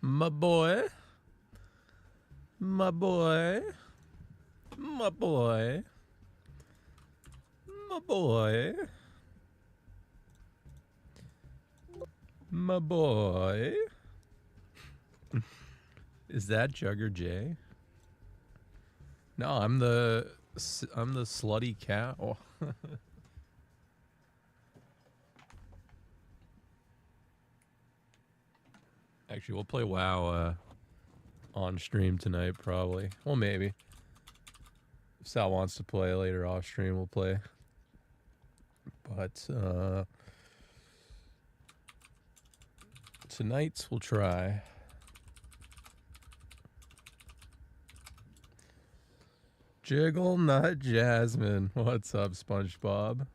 My boy. My boy. My boy. My boy. My boy. Is that Jugger J? No, I'm the slutty cow. Actually, we'll play WoW on stream tonight, probably. Well, maybe. If Sal wants to play later off stream, we'll play. But tonight's we'll try. JuggernautJason. What's up, SpongeBob?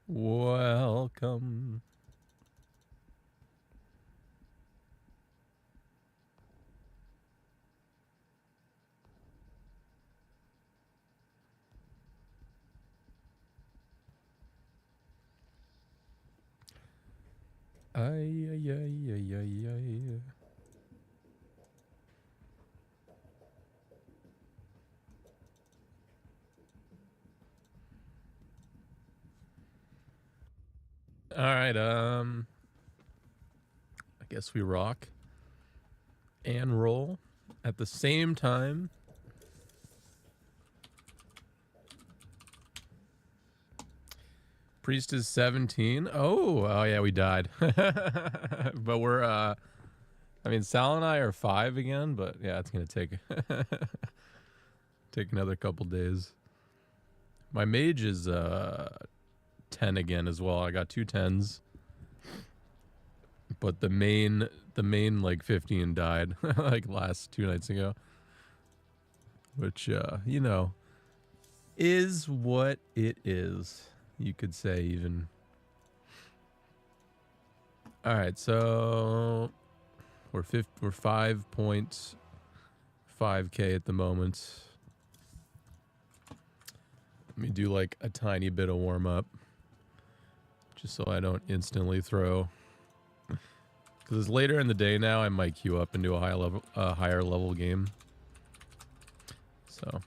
Welcome. Ay, ay, ay, ay, ay, ay. All right, I guess we rock and roll at the same time. Priest is 17. Oh yeah, we died. But we're I mean, Sal and I are 5 again, but yeah, it's gonna take take another couple days. My mage is 10 again as well. I got 2 10s. But the main like 15 died like last 2 nights ago. Which you know, is what it is. You could say even. All right, so we're 5.5K at the moment. Let me do like a tiny bit of warm up, just so I don't instantly throw. Because it's later in the day now, I might queue up into a higher level game. So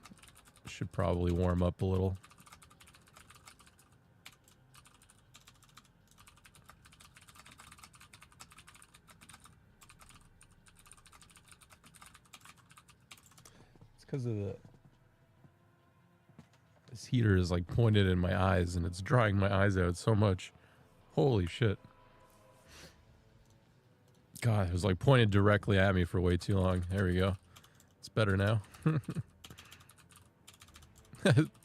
should probably warm up a little. Because of this heater is like pointed in my eyes and it's drying my eyes out so much. Holy shit. God, it was like pointed directly at me for way too long. There we go. It's better now.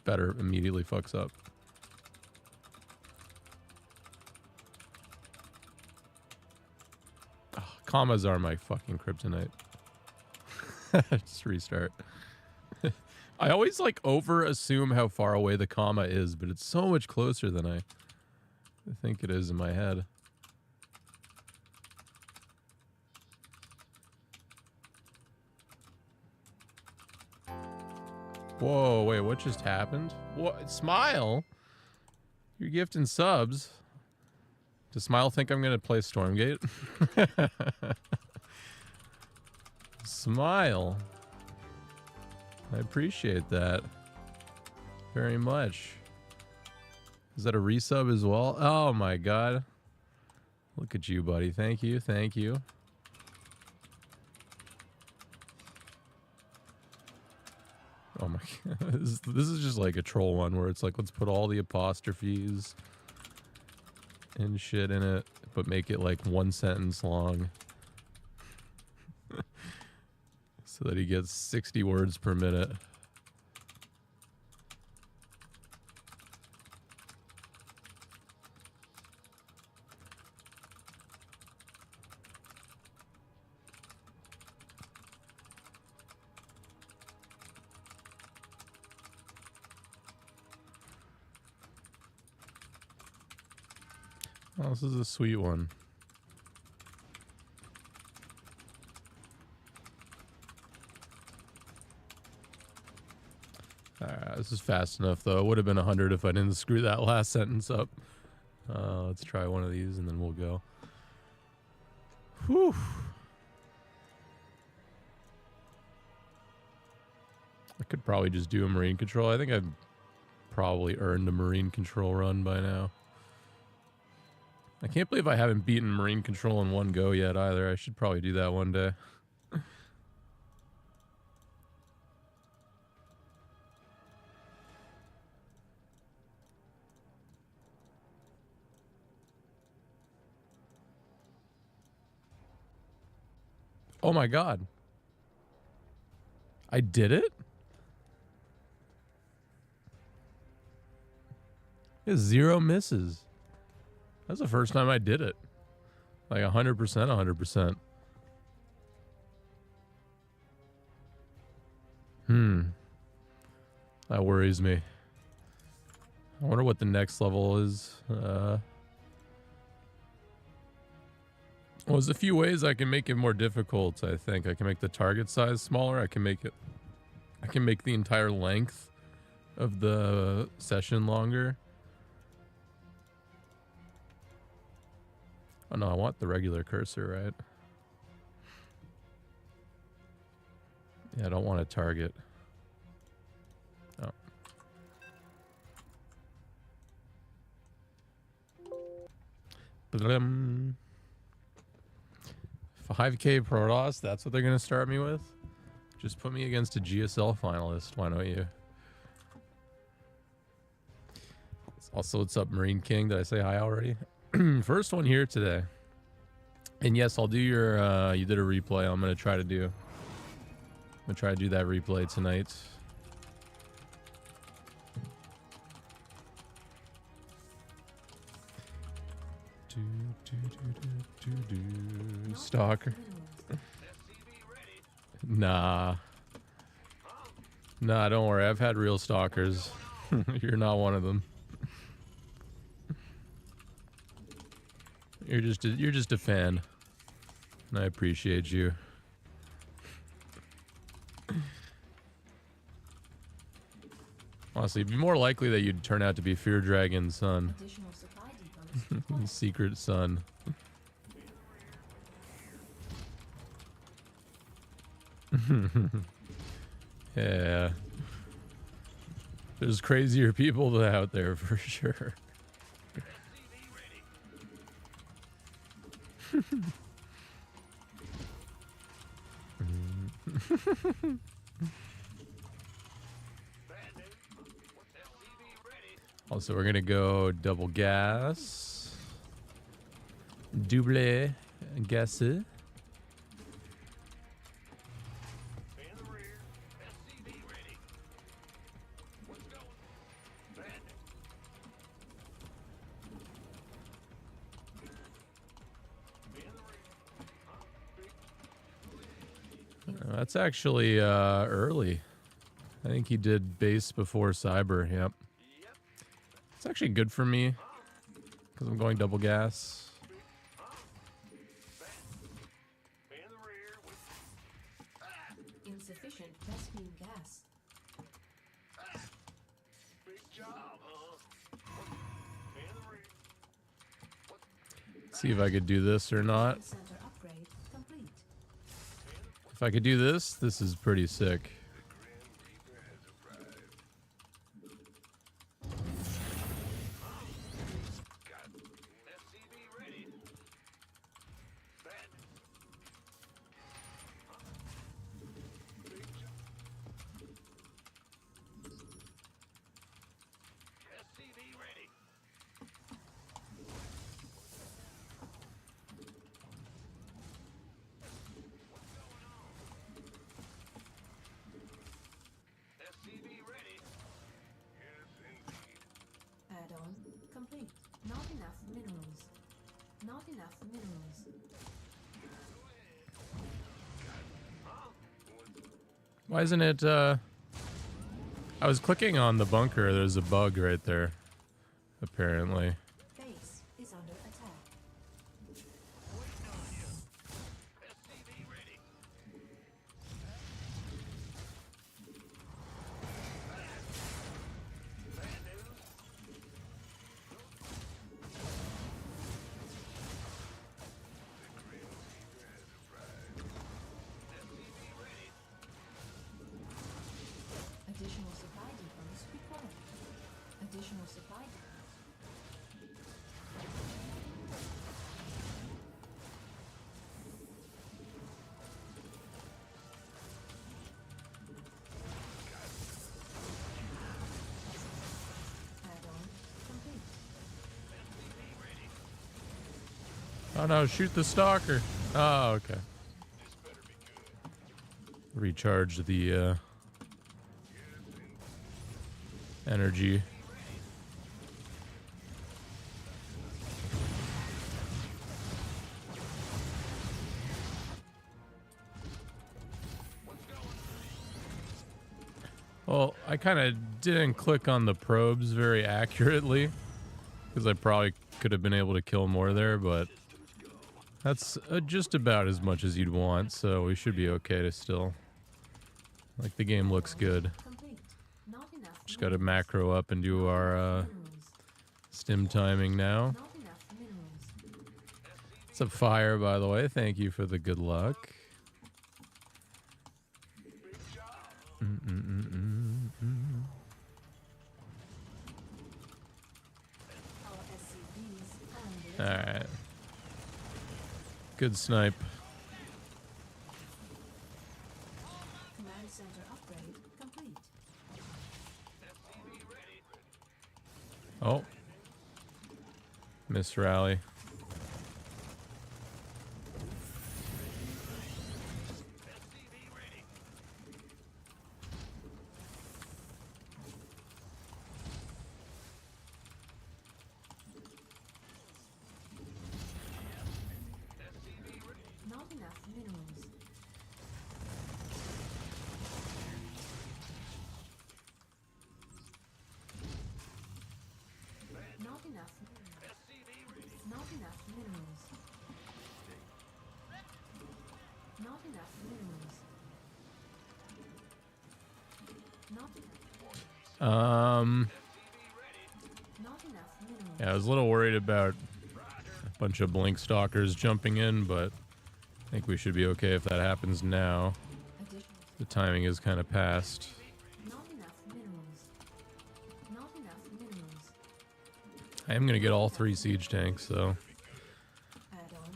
Better immediately fucks up. Oh, commas are my fucking kryptonite. Just restart. I always like over assume how far away the comma is, but it's so much closer than I think it is in my head. Whoa, wait, what just happened? What? Smile? You're gifting subs. Does Smile think I'm gonna play Stormgate? Smile. I appreciate that very much. Is that a resub as well? Oh my god. Look at you, buddy. Thank you, thank you. Oh my god. This is just like a troll one where it's like, let's put all the apostrophes and shit in it, but make it like 1 sentence long. So that he gets 60 words per minute. Oh, this is a sweet one. This is fast enough, though. It would have been 100 if I didn't screw that last sentence up. Let's try one of these and then we'll go. Whew. I could probably just do a marine control. I think I've probably earned a marine control run by now. I can't believe I haven't beaten marine control in one go yet either. I should probably do that one day. Oh my god. I did it? It's 0 misses. That's the first time I did it. Like 100%, 100%. That worries me. I wonder what the next level is. Well, there's a few ways I can make it more difficult, I think. I can make the target size smaller. I can make the entire length of the session longer. Oh no, I want the regular cursor, right? Yeah, I don't want a target. Oh. 5K Protoss, that's what they're going to start me with? Just put me against a GSL finalist, why don't you? Also, what's up, Marine King? Did I say hi already? First one here today. And yes, I'll do your, you did a replay. I'm going to try to do that replay tonight. Stalker. Nah, don't worry. I've had real stalkers. You're not one of them. You're just a fan, and I appreciate you. Honestly, it'd be more likely that you'd turn out to be Fear Dragon's son. Secret son. Yeah. There's crazier people out there for sure. Also, we're gonna go double gas. Double gas. That's actually early. I think he did base before cyber. Yep. It's actually good for me because I'm going double gas. Insufficient rescue gas. See if I could do this or not. If I could do this, this is pretty sick. Add-on complete. Not enough minerals. Not enough minerals. Why isn't it, I was clicking on the bunker. There's a bug right there, apparently. Base is under attack. Oh no, shoot the stalker. Oh, okay. Recharge the energy. Well, I kind of didn't click on the probes very accurately because I probably could have been able to kill more there, but that's just about as much as you'd want, so we should be okay to still. Like, the game looks good. Just got to macro up and do our stim timing now. It's a fire, by the way. Thank you for the good luck. Alright. Good snipe. Command center upgrade complete. Oh. Miss rally. Not enough minerals. Not enough. Not enough minerals. Not enough minerals. Not enough minerals. Yeah, I was a little worried about a bunch of blink stalkers jumping in, but I think we should be okay if that happens now. The timing is kind of past. Not enough minerals. Not enough minerals. I am going to get all 3 siege tanks, though. Add on.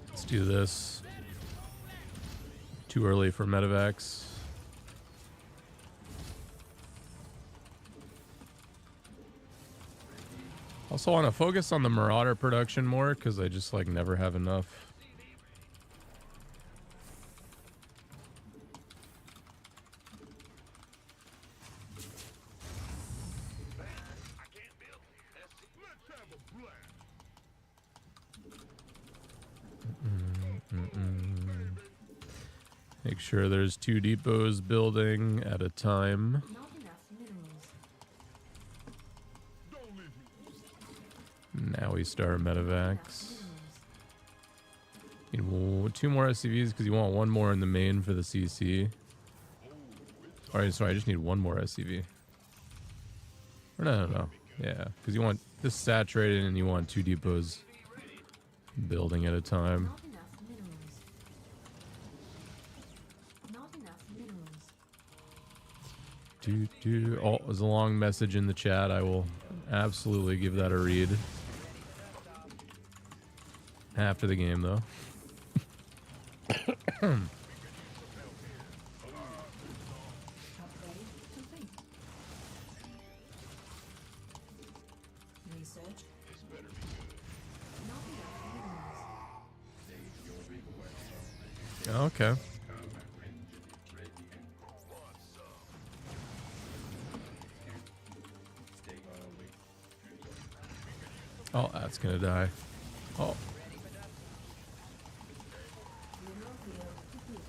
Let's do this. Too early for medevacs. Also want to focus on the Marauder production more because I just like never have enough. Make sure there's 2 depots building at a time. Not enough minerals. Now we start medevacs. Need 2 more SCVs because you want 1 more in the main for the CC. Alright, sorry, I just need 1 more SCV. Or no. Yeah, because you want this saturated and you want 2 depots building at a time. Not enough minerals. Not enough minerals. Oh, there's a long message in the chat. I will absolutely give that a read. After the game, though. Upgrade complete. Research. Not enough minerals. Okay. Oh, that's gonna die. Oh. Mineral field completed.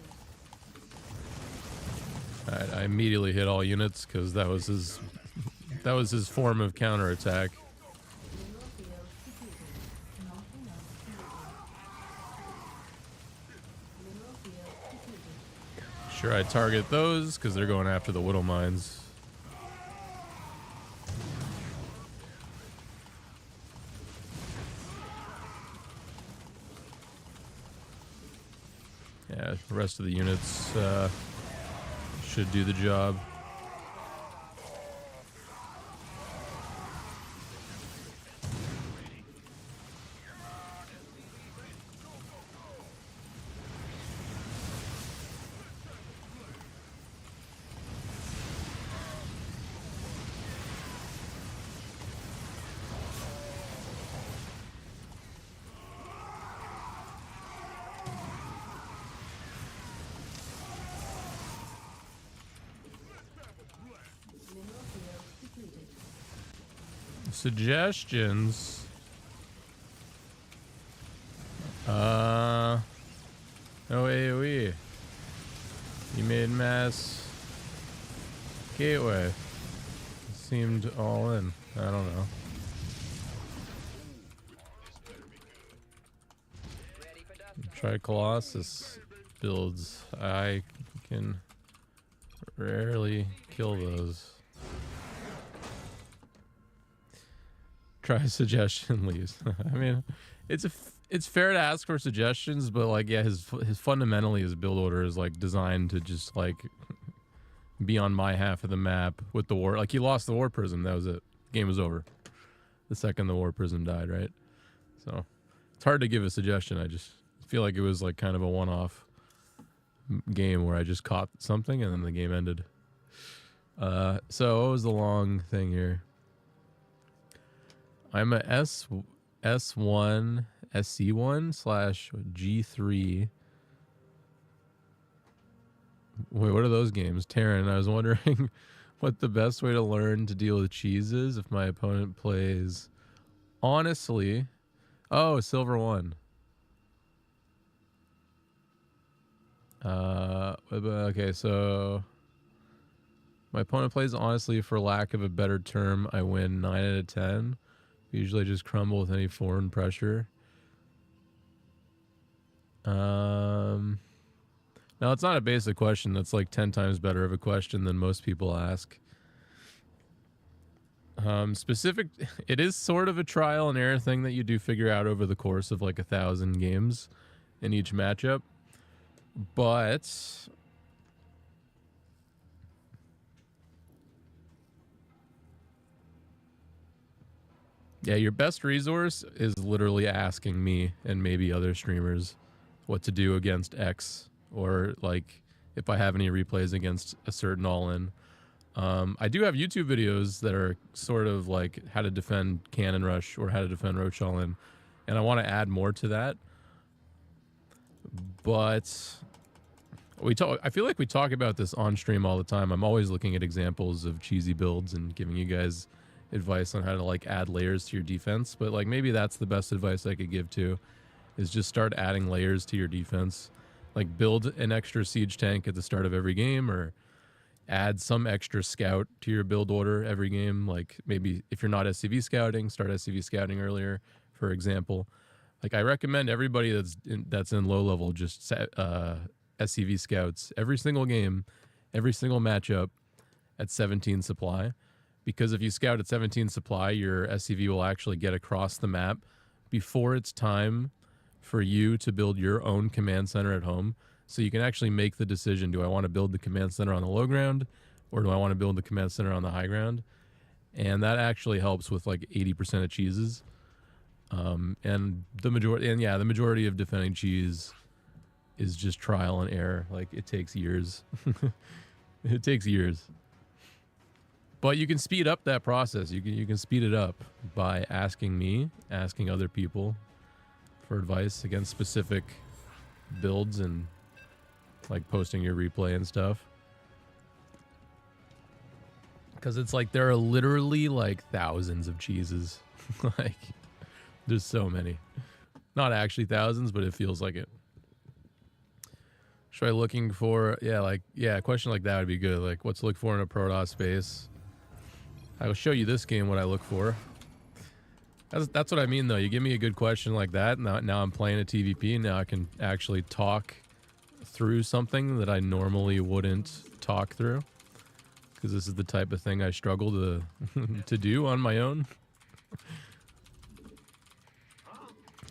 Alright, I immediately hit all units because that was his form of counterattack. Mineral field completed. Not enough mineral field completed. Sure, I target those because they're going after the Whittle mines. Yeah, the rest of the units should do the job. suggestions. No AoE. You made mass gateway. Seemed all in. I don't know. Try Colossus builds. I can rarely kill those. Try suggestion leaves. I mean, it's fair to ask for suggestions, but like, yeah, his fundamentally his build order is like designed to just like be on my half of the map with the war. Like, he lost the war prism. That was it. Game was over the second the war prism died, right? So it's hard to give a suggestion. I just feel like it was like kind of a one-off game where I just caught something and then the game ended. So what was the long thing here? I'm a S1 SC1 / G3. Wait, what are those games? Terran, I was wondering what the best way to learn to deal with cheese is if my opponent plays honestly. Oh, Silver 1. Okay, so my opponent plays honestly, for lack of a better term, I win 9 out of 10. Usually just crumble with any foreign pressure. No, it's not a basic question. That's like 10 times better of a question than most people ask. Specific, it is sort of a trial and error thing that you do figure out over the course of like 1,000 games in each matchup. But yeah, your best resource is literally asking me and maybe other streamers what to do against X, or like if I have any replays against a certain all-in. I do have YouTube videos that are sort of like how to defend Cannon Rush or how to defend Roach all-in, and I want to add more to that. But I feel like we talk about this on stream all the time. I'm always looking at examples of cheesy builds and giving you guys advice on how to like add layers to your defense. But like, maybe that's the best advice I could give too, is just start adding layers to your defense. Like, build an extra siege tank at the start of every game, or add some extra scout to your build order every game. Like, maybe if you're not SCV scouting, start SCV scouting earlier, for example. Like, I recommend everybody that's in low level just set SCV scouts every single game, every single matchup at 17 supply. Because if you scout at 17 supply, your SCV will actually get across the map before it's time for you to build your own command center at home. So you can actually make the decision, do I want to build the command center on the low ground, or do I want to build the command center on the high ground? And that actually helps with like 80% of cheeses. And the majority of defending cheese is just trial and error. Like, it takes years. It takes years. But you can speed up that process. You can speed it up by asking me, asking other people for advice against specific builds, and like posting your replay and stuff. Because it's like there are literally like thousands of cheeses. Like, there's so many. Not actually thousands, but it feels like it. Should I looking for, a question like that would be good. Like, what's to look for in a Protoss space? I will show you this game what I look for. That's what I mean, though. You give me a good question like that, now I'm playing a TVP, now I can actually talk through something that I normally wouldn't talk through. Because this is the type of thing I struggle to to do on my own.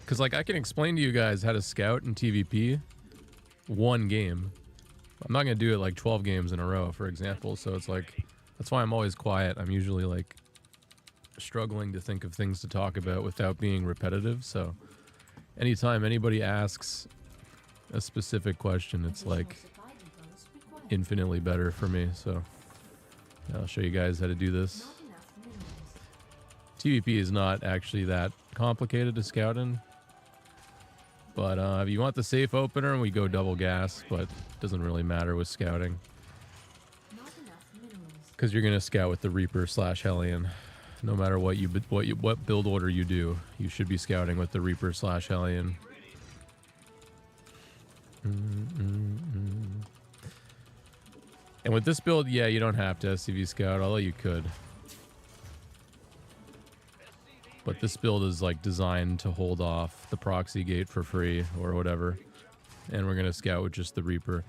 Because, like, I can explain to you guys how to scout in TVP one game. I'm not going to do it like 12 games in a row, for example. So it's like, that's why I'm always quiet. I'm usually like struggling to think of things to talk about without being repetitive. So anytime anybody asks a specific question, it's like infinitely better for me. So I'll show you guys how to do this. TVP is not actually that complicated to scout in. But if you want the safe opener, we go double gas, but it doesn't really matter with scouting. Because you're going to scout with the Reaper / Hellion. No matter what build order you do, you should be scouting with the Reaper / Hellion. And with this build, yeah, you don't have to SCV scout, although you could. But this build is like designed to hold off the proxy gate for free or whatever. And we're gonna scout with just the Reaper.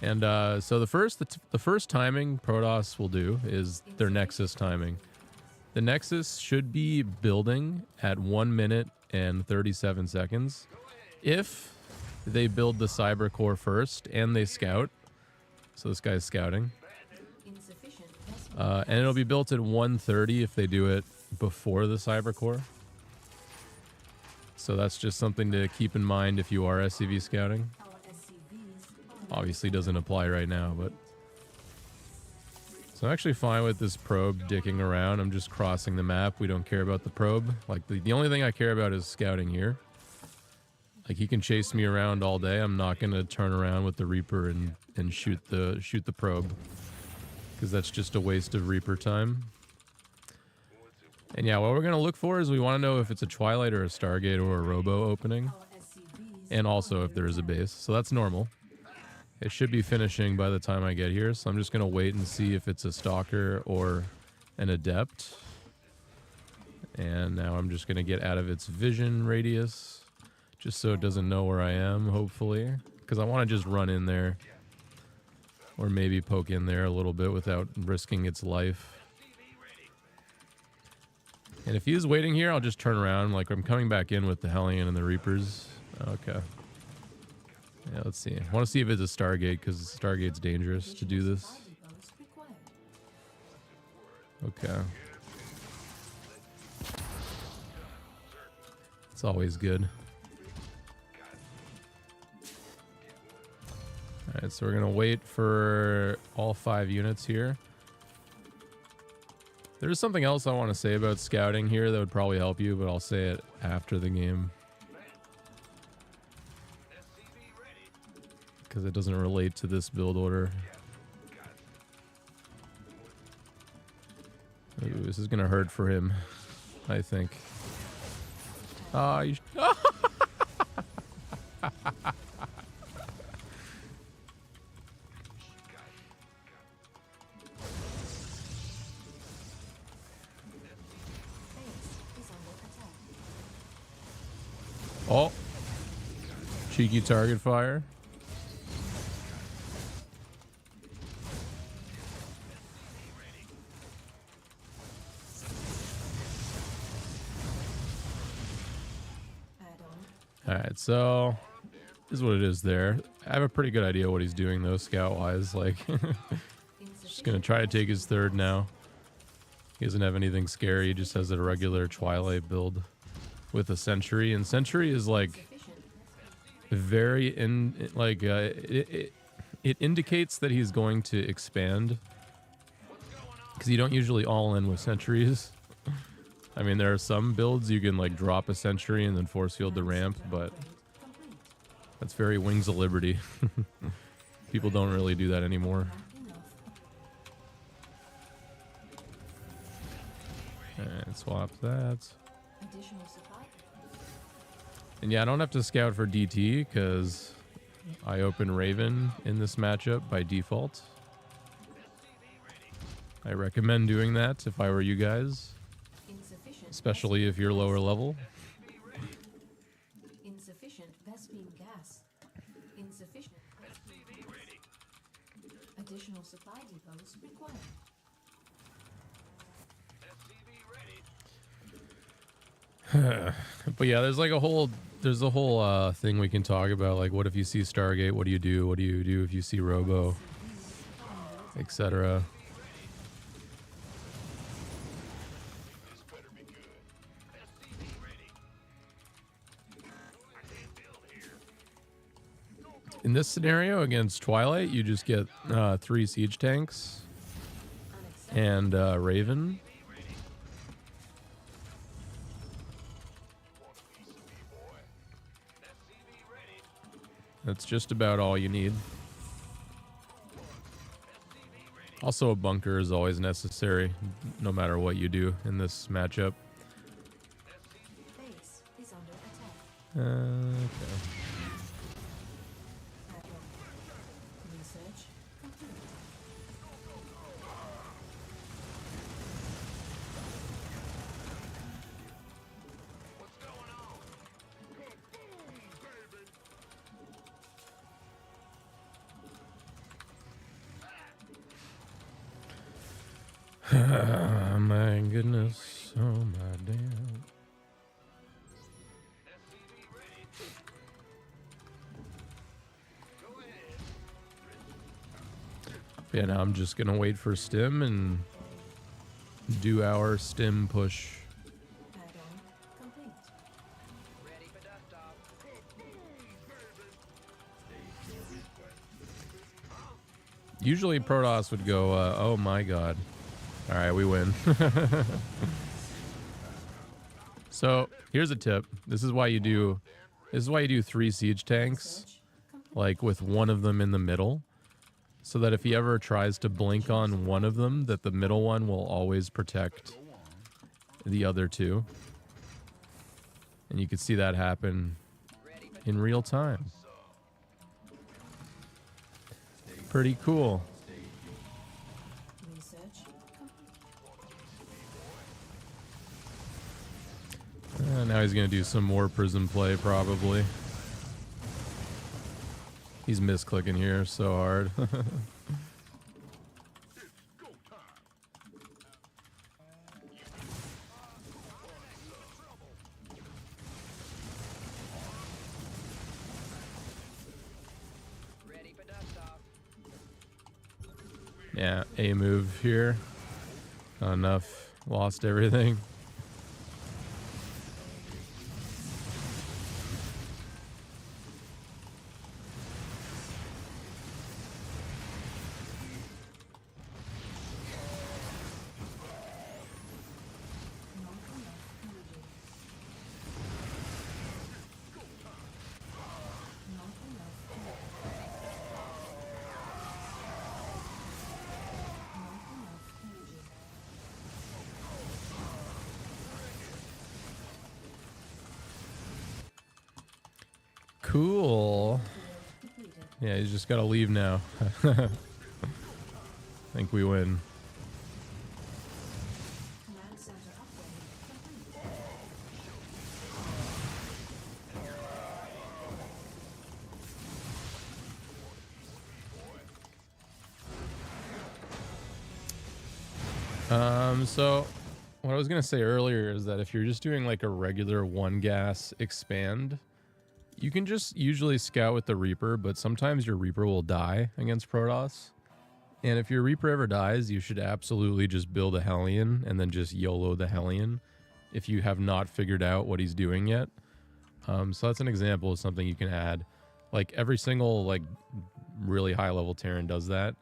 And so the first timing Protoss will do is their Nexus timing. The Nexus should be building at 1 minute and 37 seconds. If they build the Cyber Core first and they scout, so this guy's scouting, and it'll be built at 1:30 if they do it before the Cyber Core. So that's just something to keep in mind if you are SCV scouting. Obviously doesn't apply right now, but... So I'm actually fine with this probe dicking around. I'm just crossing the map. We don't care about the probe. Like, the only thing I care about is scouting here. Like, he can chase me around all day. I'm not going to turn around with the Reaper and shoot the probe. Because that's just a waste of Reaper time. And yeah, what we're going to look for is we want to know if it's a Twilight or a Stargate or a Robo opening. And also if there is a base. So that's normal. It should be finishing by the time I get here, so I'm just going to wait and see if it's a Stalker or an Adept. And now I'm just going to get out of its vision radius, just so it doesn't know where I am, hopefully. Because I want to just run in there, or maybe poke in there a little bit without risking its life. And if he is waiting here, I'll just turn around, like I'm coming back in with the Hellion and the Reapers. Okay. Yeah, let's see. I want to see if it's a Stargate, because Stargate's dangerous to do this. Okay. It's always good. Alright, so we're going to wait for all 5 units here. There's something else I want to say about scouting here that would probably help you, but I'll say it after the game. Because it doesn't relate to this build order. Ooh, this is gonna hurt for him, I think. Oh, cheeky target fire. Alright, so this is what it is there. I have a pretty good idea what he's doing though, scout-wise. Like, just gonna try to take his third now. He doesn't have anything scary, he just has a regular Twilight build with a Sentry. And Sentry is like very it indicates that he's going to expand. Because you don't usually all in with Sentries. I mean, there are some builds you can like drop a Sentry and then force field the ramp, but that's very Wings of Liberty. People don't really do that anymore. Alright, swap that. And yeah, I don't have to scout for DT because I open Raven in this matchup by default. I recommend doing that if I were you guys. Especially if you're lower level. Insufficient Vespene gas. Insufficient. Additional supply depots required. But yeah, there's like a whole thing we can talk about. Like, what if you see Stargate? What do you do? What do you do if you see Robo? Etc. In this scenario against Twilight, you just get 3 siege tanks and Raven. That's just about all you need. Also, a bunker is always necessary, no matter what you do in this matchup. Base is under attack. Okay. Research complete. My goodness. Oh, my damn. Yeah, now I'm just going to wait for stim and do our stim push. Add-on complete. Usually Protoss would go, oh my god. All right, we win. So here's a tip. This is why you do 3 siege tanks, Research complete. like with one of them in the middle, so that if he ever tries to blink on one of them, that the middle one will always protect the other two. And you can see that happen in real time. Pretty cool. Research complete. Now he's going to do some more prism play, probably. He's misclicking here so hard. Yeah, A move here. Not enough. Lost everything. Not enough energy. Not enough energy. Not enough energy. Cool. Field depleted. Yeah, he's just got to leave now. I think we win. Command center upgrade complete. So what I was going to say earlier is that if you're just doing like a regular one gas expand, you can just usually scout with the Reaper, but sometimes your Reaper will die against Protoss. And if your Reaper ever dies, you should absolutely just build a Hellion and then just YOLO the Hellion if you have not figured out what he's doing yet. So that's an example of something you can add. Like every single like really high level Terran does that.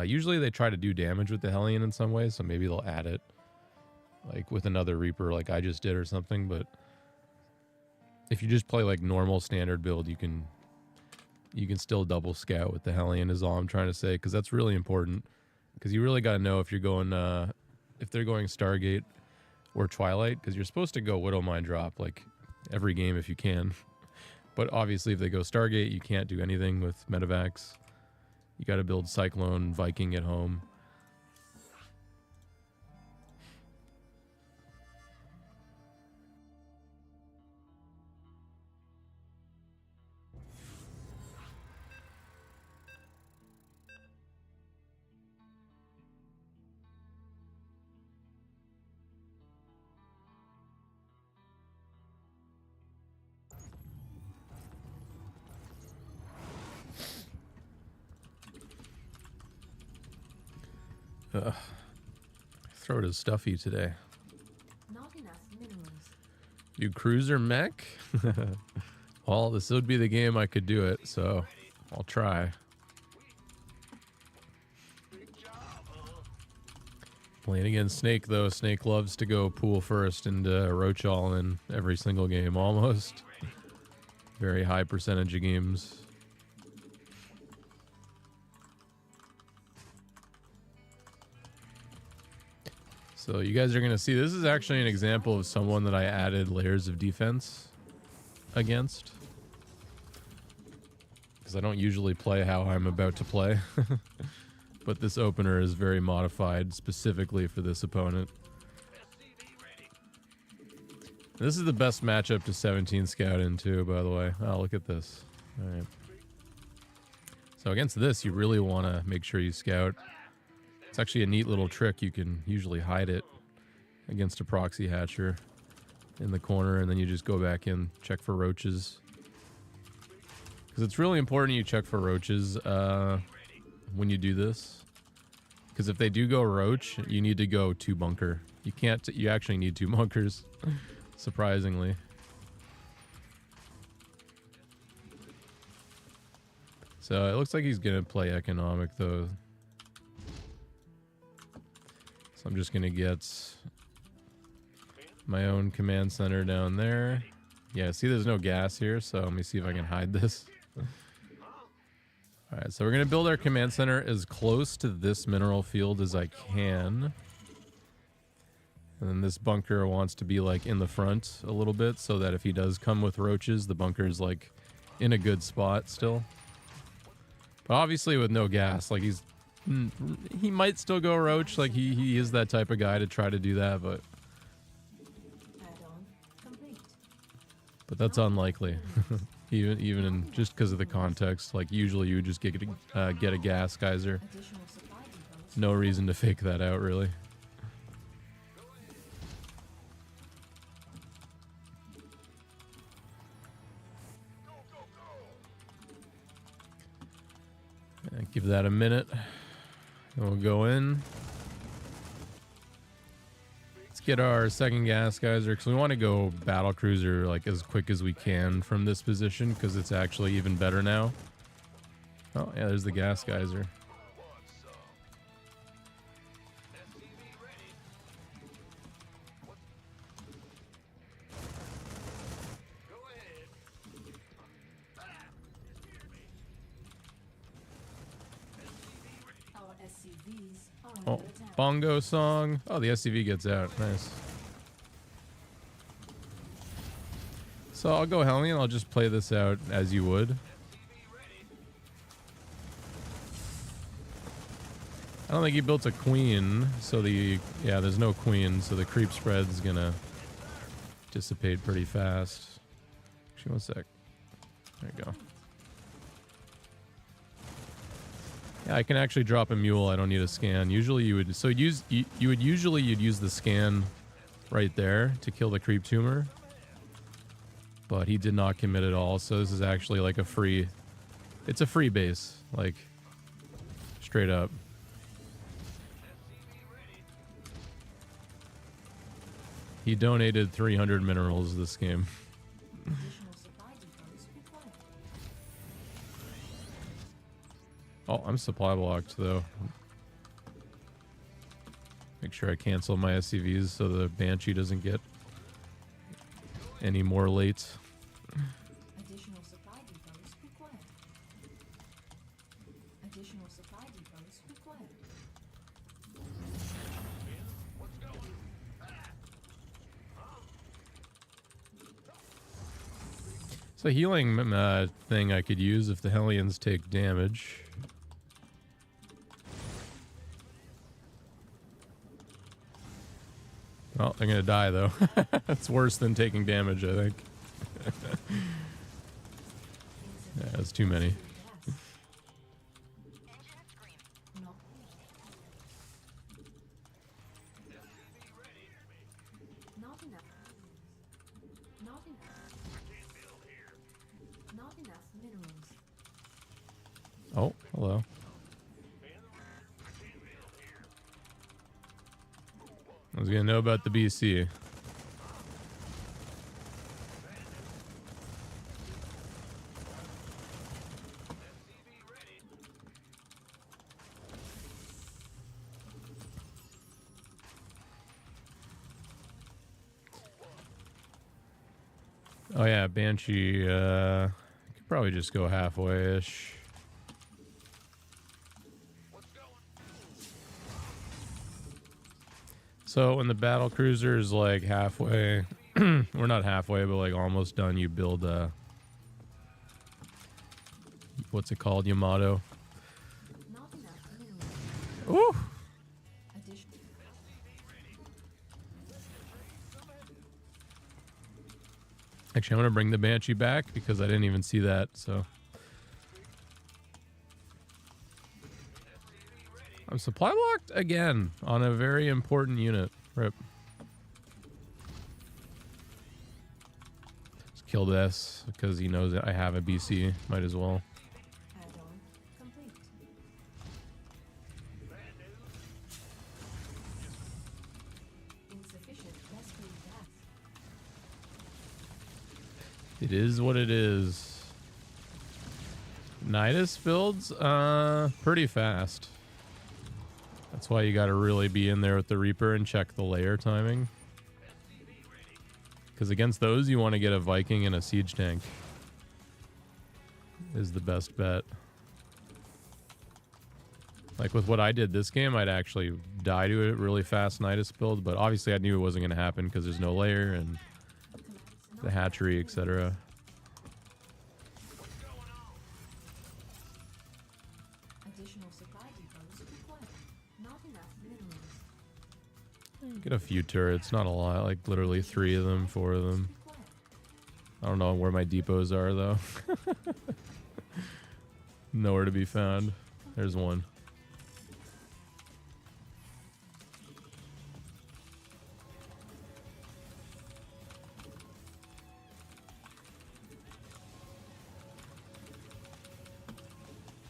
Usually they try to do damage with the Hellion in some way, so maybe they'll add it like with another Reaper like I just did or something, but if you just play like normal standard build, you can still double scout with the Hellion is all I'm trying to say, because that's really important, because you really got to know if you're going if they're going Stargate or Twilight, because you're supposed to go Widow Mine drop like every game if you can. But obviously if they go Stargate, you can't do anything with Medivacs. You got to build Cyclone Viking at home. Ugh. Throat is stuffy today. Not enough minerals. You cruiser mech? Well, this would be the game I could do it, so I'll try. Playing against Snake, though. Snake loves to go pool first and roach all in every single game, almost. Very high percentage of games. So you guys are going to see, this is actually an example of someone that I added layers of defense against. Because I don't usually play how I'm about to play. But this opener is very modified specifically for this opponent. This is the best matchup to 17 scout into, by the way. Oh, look at this. All right. So against this, you really want to make sure you scout. It's actually a neat little trick. You can usually hide it against a proxy hatcher in the corner, and then you just go back in, check for roaches. Because it's really important you check for roaches when you do this. Because if they do go roach, you need to go 2 bunker. You can't, you actually need 2 bunkers, surprisingly. So it looks like he's going to play economic, though. So I'm just going to get my own command center down there. Yeah, see there's no gas here, so let me see if I can hide this. Alright, so we're going to build our command center as close to this mineral field as I can. And then this bunker wants to be like in the front a little bit, so that if he does come with roaches, the bunker's like in a good spot still. But obviously with no gas, like he might still go roach, like he is that type of guy to try to do that, but that's unlikely. even in just because of the context, like usually you would just get a gas geyser. No reason to fake that out, really. Give that a minute. Then we'll go in. Let's get our second gas geyser, because we want to go battle cruiser like as quick as we can from this position, because it's actually even better now. Oh yeah, there's the gas geyser. Oh, bongo song. Oh, the SCV gets out. Nice. So I'll go Helmy, I'll just play this out as you would. I don't think he built a queen, so yeah, there's no queen, so the creep spread's gonna dissipate pretty fast. Actually, one sec. There you go. Yeah, I can actually drop a mule. I don't need a scan. Usually you would, so you'd use the scan right there to kill the creep tumor. But he did not commit at all, so this is actually like a free, it's a free base, like straight up. He donated 300 minerals this game. Oh, I'm supply blocked though. Make sure I cancel my SCVs so the Banshee doesn't get any more late. Additional supply depots required. Additional supply depots required. It's a healing thing I could use if the Hellions take damage. Well, they're gonna die though. That's worse than taking damage, I think. Yeah, that's too many. Not enough. Not enough. Not enough minerals. Oh, hello. I was gonna know about the BC. Oh yeah, Banshee, could probably just go halfway-ish. So when the battle cruiser is like halfway, we're not halfway, but like almost done, you build a, what's it called, Yamato? Not enough minerals. Ooh! Addition. Actually, I'm gonna bring the Banshee back because I didn't even see that, so. I'm supply blocked again on a very important unit. Rip. Just kill this because he knows that I have a BC. Might as well. Add-on complete. Insufficient rescue gas. It is what it is. Nidus builds pretty fast. That's why you gotta really be in there with the Reaper and check the layer timing. Because against those, you want to get a Viking and a siege tank. Is the best bet. Like with what I did this game, I'd actually die to a really fast Nidus build, but obviously I knew it wasn't going to happen because there's no layer and the hatchery, etc. Additional supply depots required. Not enough minerals. Get a few turrets, not a lot, like literally 3 of them, 4 of them. Required. I don't know where my depots are though. Nowhere to be found. There's one.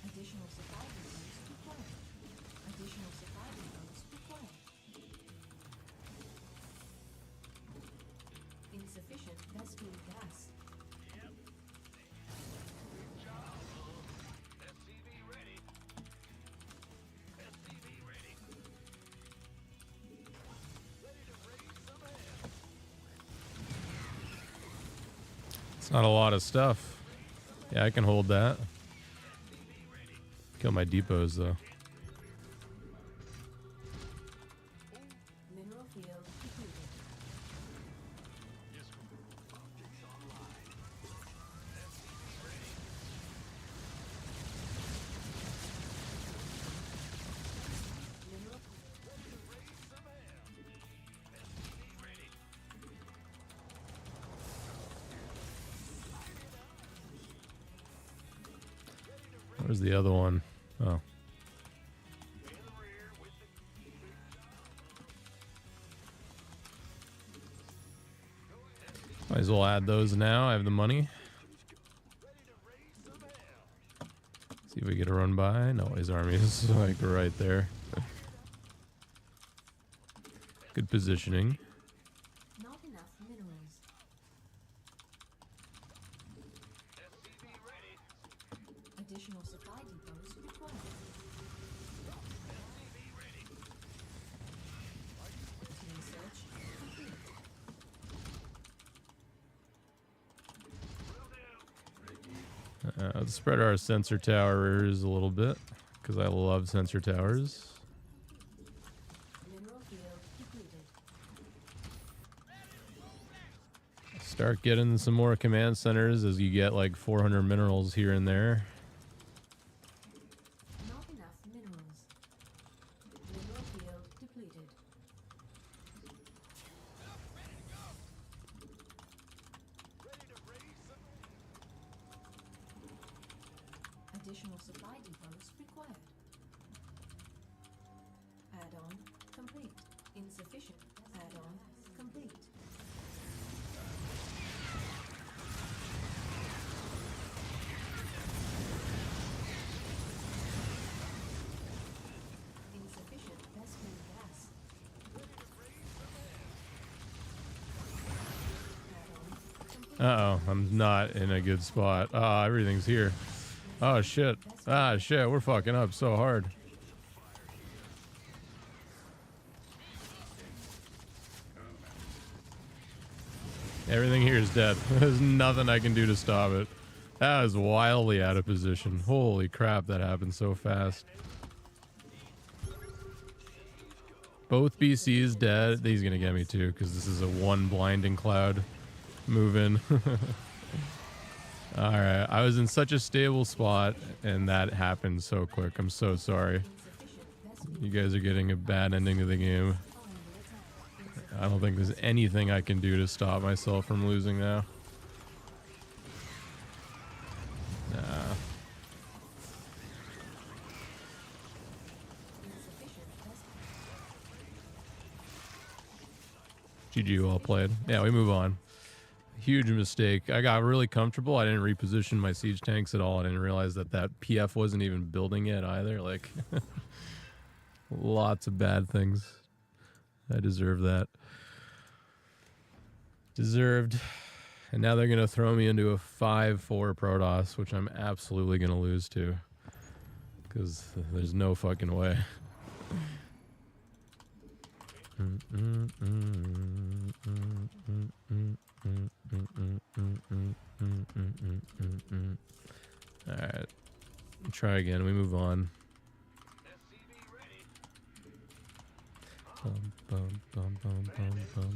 Additional supply depots required. Additional supply depots required. Insufficient rescue gas. It's not a lot of stuff. Yeah, I can hold that. Kill my depots though. Mineral field depleted. Mineral Where's the other one? Oh. Might as well add those now. I have the money. See if we get a run by. No, his army is like right there. Good positioning. Not enough minerals. Additional supply depots required. Research complete. Let's spread our sensor towers a little bit because I love sensor towers. Mineral field depleted. Start getting some more command centers as you get like 400 minerals here and there. Not enough minerals. Mineral field depleted. Additional supply depots required. Add-on complete. Insufficient. Add-on complete. Insufficient rescue gas. Add-on complete. Uh-oh, I'm not in a good spot. Ah, everything's here. Oh, shit. Ah, shit, we're fucking up so hard. Everything here is dead. There's nothing I can do to stop it. That is wildly out of position. Holy crap, that happened so fast. Both BCs dead. He's gonna get me too, because this is a one blinding cloud moving. Alright, I was in such a stable spot, and that happened so quick. I'm so sorry. You guys are getting a bad ending to the game. I don't think there's anything I can do to stop myself from losing now. Nah. GG, well played. Yeah, we move on. Huge mistake. I got really comfortable. I didn't reposition my siege tanks at all. I didn't realize that that PF wasn't even building yet either. Like, lots of bad things. I deserve that. Deserved. And now they're going to throw me into a 5-4 Protoss, which I'm absolutely going to lose to. Because there's no fucking way. Alright. Try again. We move on. Bum, bum, bum, bum, bum, bum.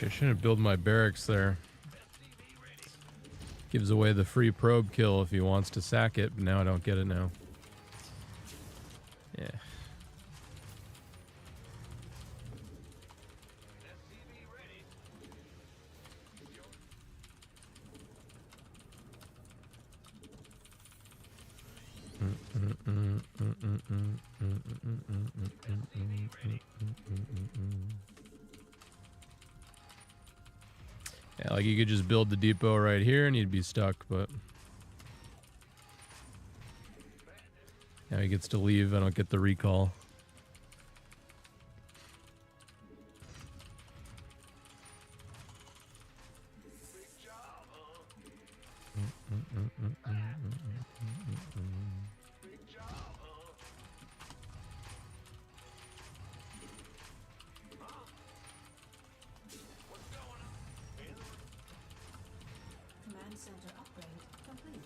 I shouldn't build my barracks there. Gives away the free probe kill if he wants to sack it, but now I don't get it now. Yeah. Yeah, like you could just build the depot right here and you'd be stuck, but now he gets to leave. I don't get the recall. Center upgrade complete.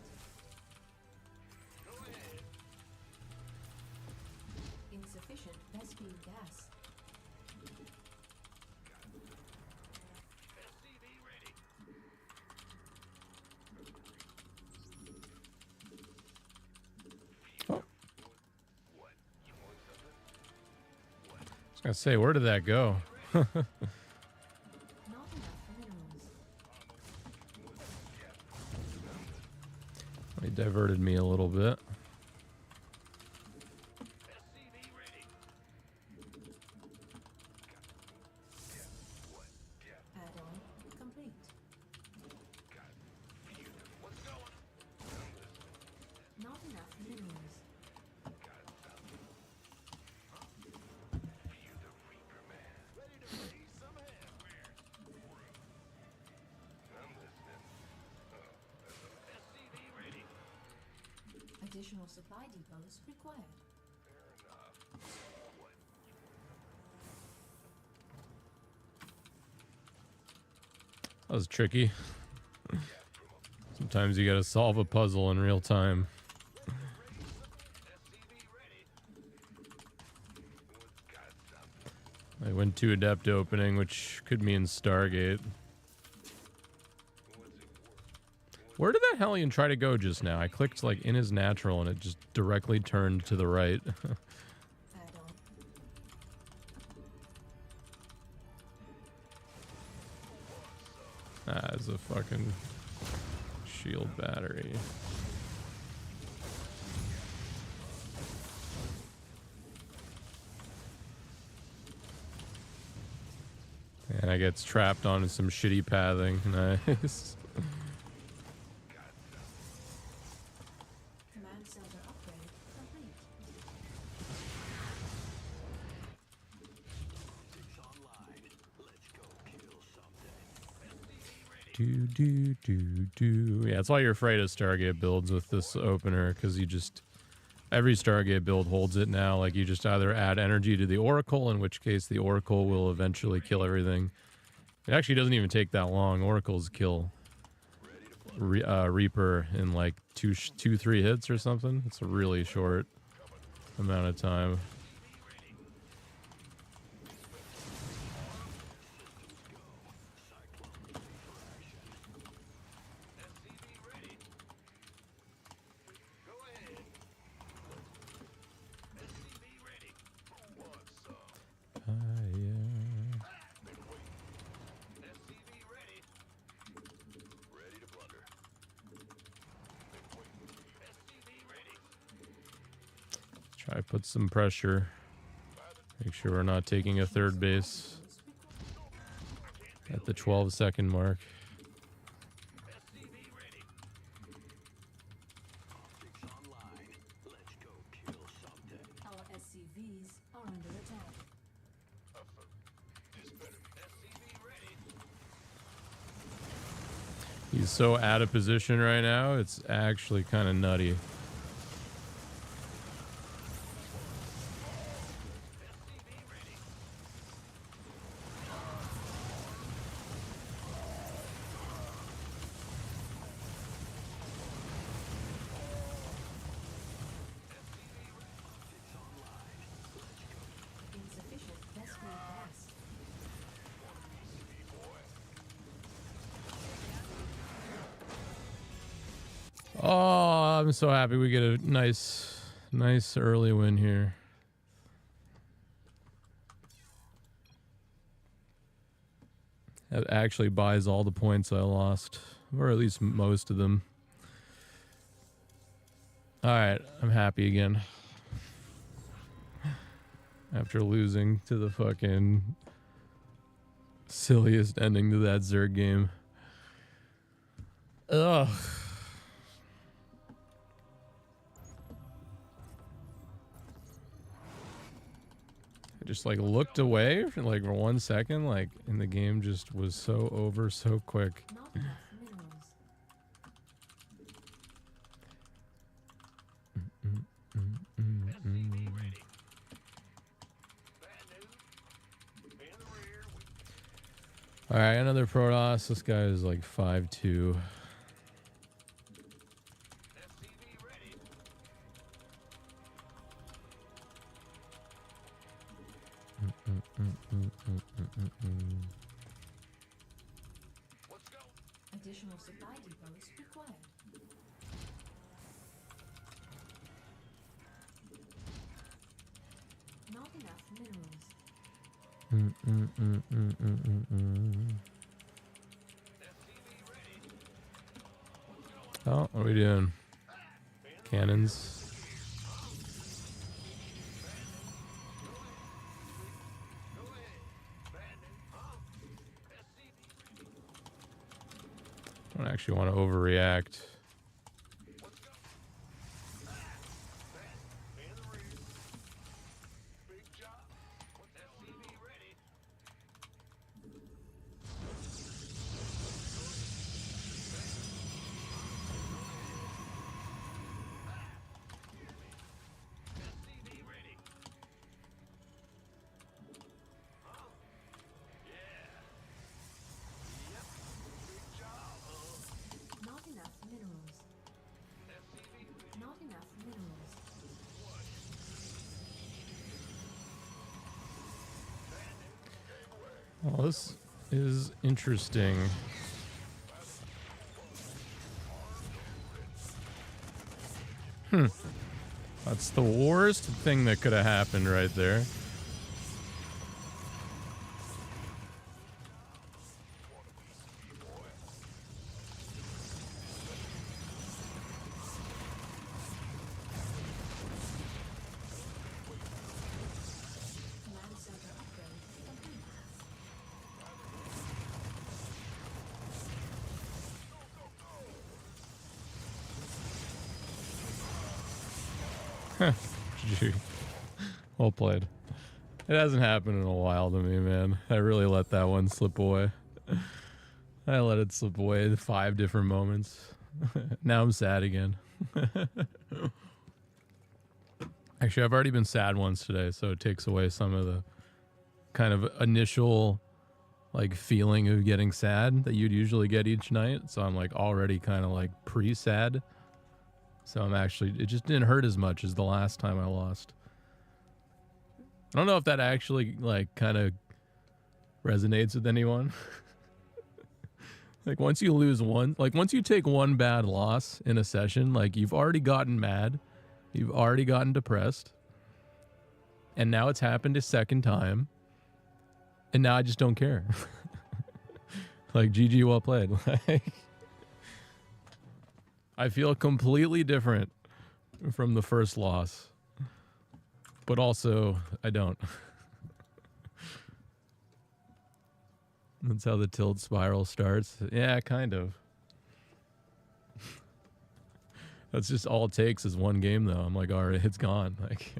Insufficient Vespine gas. Oh. I was gonna say, where did that go? He diverted me a little bit. Add-on complete. Not enough minerals. Additional supply depots required. That was tricky. Sometimes you gotta solve a puzzle in real time. I went to adept opening, which could mean Stargate. Where did that Hellion try to go just now? I clicked like in his natural and it just directly turned to the right. Ah, it's a fucking shield battery. And I gets trapped onto some shitty pathing. Nice. Yeah, that's why you're afraid of Stargate builds with this opener, because you just... Every Stargate build holds it now. Like, you just either add energy to the Oracle, in which case the Oracle will eventually kill everything. It actually doesn't even take that long. Oracles kill Reaper in like 3 hits or something. It's a really short amount of time. Try to put some pressure. Make sure we're not taking a third base at the 12-second mark. Our SCVs are under attack. He's so out of position right now, it's actually kind of nutty. Insufficient rescue gas. Oh, I'm so happy we get a nice early win here. That actually buys all the points I lost, or at least most of them. All right, I'm happy again. After losing to the fucking silliest ending to that Zerg game. Ugh. I just like looked away for like for 1 second, like, and the game just was so over so quick. Not enough minerals. All right, another Protoss. This guy is like 5'2". Additional supply depots required. Not enough minerals. Oh, what are we doing? Cannons. Don't actually want to overreact. Not enough minerals. Not enough minerals. Well, this is interesting. That's the worst thing that could have happened right there. Command center upgrade complete. Gee. Well played. It hasn't happened in a while to me, man. I really let that one slip away. I let it slip away, the 5 different moments. Now I'm sad again. Actually, I've already been sad once today, so it takes away some of the kind of initial like feeling of getting sad that you'd usually get each night. So I'm like already kind of like pre-sad. So I'm actually, it just didn't hurt as much as the last time I lost. I don't know if that actually like kind of resonates with anyone. Like once you lose one, like once you take one bad loss in a session, like you've already gotten mad, you've already gotten depressed, and now it's happened a second time, and now I just don't care. Like GG, well played. Like I feel completely different from the first loss, but also I don't. That's how the tilt spiral starts. Yeah, kind of. That's just all it takes is one game, though. I'm like, all right, it's gone. Like,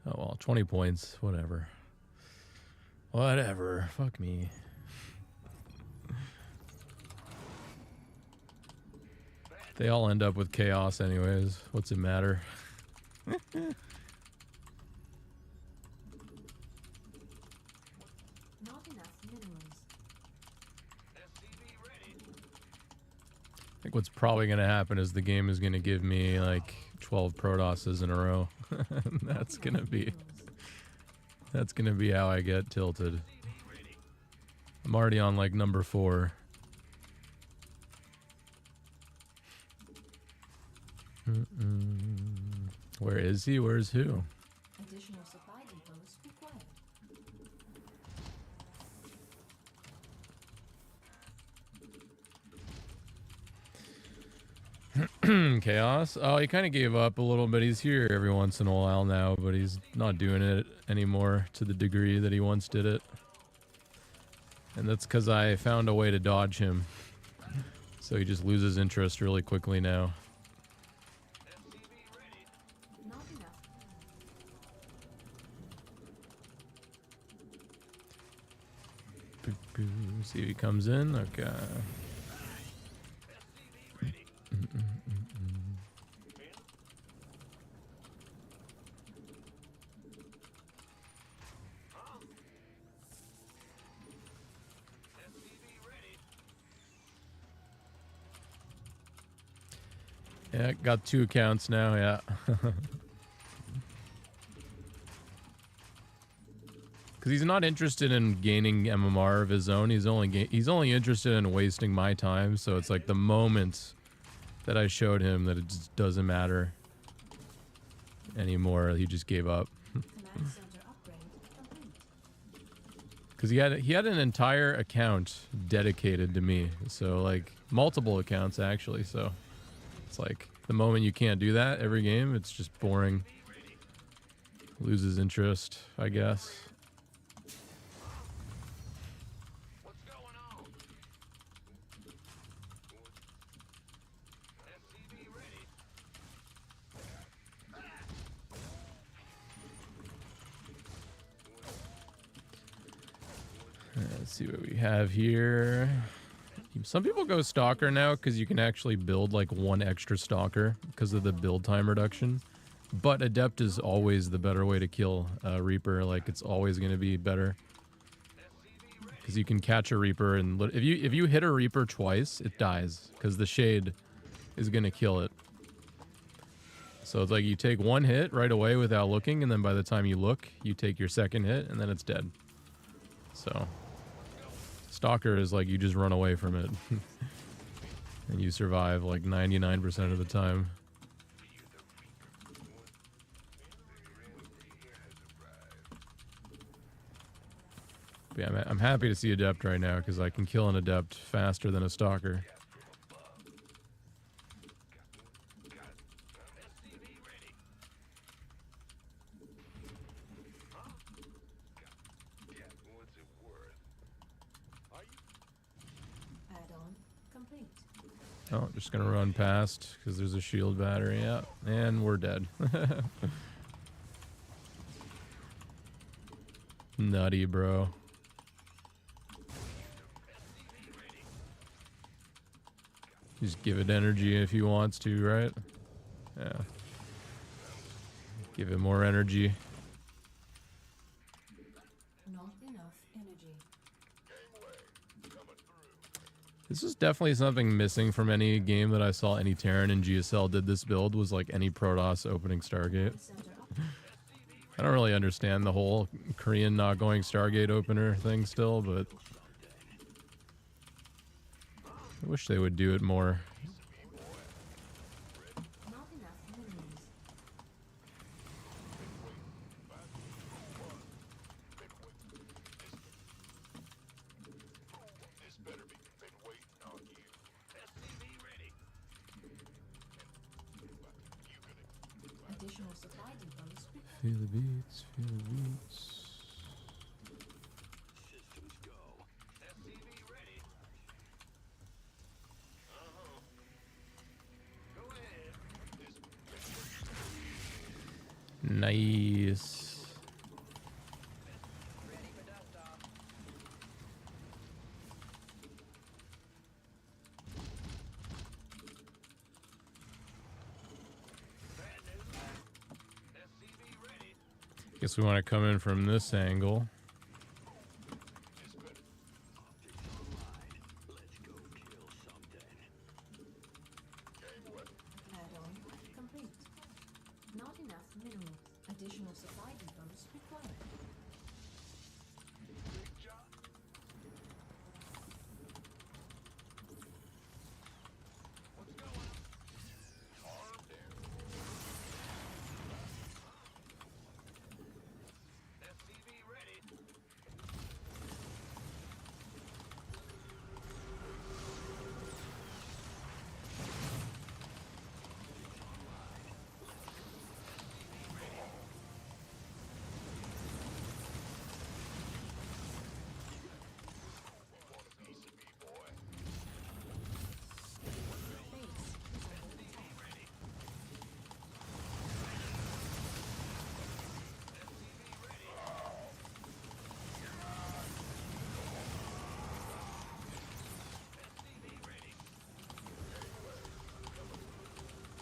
oh well, 20 points, whatever. Whatever. Fuck me. They all end up with chaos anyways. What's it matter? Not enough minerals. I think what's probably going to happen is the game is going to give me like 12 Protosses in a row. That's going to be how I get tilted. I'm already on like number 4. Where is he? Where's who? Additional supply depots required. Chaos? Oh, he kind of gave up a little bit. He's here every once in a while now, but he's not doing it anymore to the degree that he once did it. And that's because I found a way to dodge him. So he just loses interest really quickly now. Not enough. See if he comes in. Okay. Yeah, got 2 accounts now, yeah. Because he's not interested in gaining MMR of his own. He's only interested in wasting my time. So it's like the moment that I showed him that it just doesn't matter anymore, he just gave up. Command center upgrade complete. Because he had an entire account dedicated to me. So like multiple accounts actually. So it's like the moment you can't do that every game, it's just boring. Loses interest, I guess. Let's see what we have here. Some people go Stalker now because you can actually build like 1 extra Stalker because of the build time reduction. But Adept is always the better way to kill Reaper. Like it's always going to be better because you can catch a Reaper and if you hit a Reaper twice, it dies because the shade is going to kill it. So it's like you take 1 hit right away without looking, and then by the time you look, you take your 2nd hit, and then it's dead. So Stalker is like you just run away from it and you survive like 99% of the time. But yeah, I'm happy to see Adept right now because I can kill an Adept faster than a Stalker. Add-on complete. Oh, just gonna run past because there's a shield battery. Yeah, and we're dead. Nutty, bro. Just give it energy if he wants to, right? Yeah. Give it more energy. Not enough energy. This is definitely something missing from any game that I saw any Terran in GSL did this build, was like any Protoss opening Stargate. Center up. I don't really understand the whole Korean not going Stargate opener thing still, but I wish they would do it more. Not enough minerals. Additional supply depots. Feel the beats, feel the beats. Nice. Guess we want to come in from this angle. Add-on complete. Not enough minerals. Additional supply depots required. Base is under attack.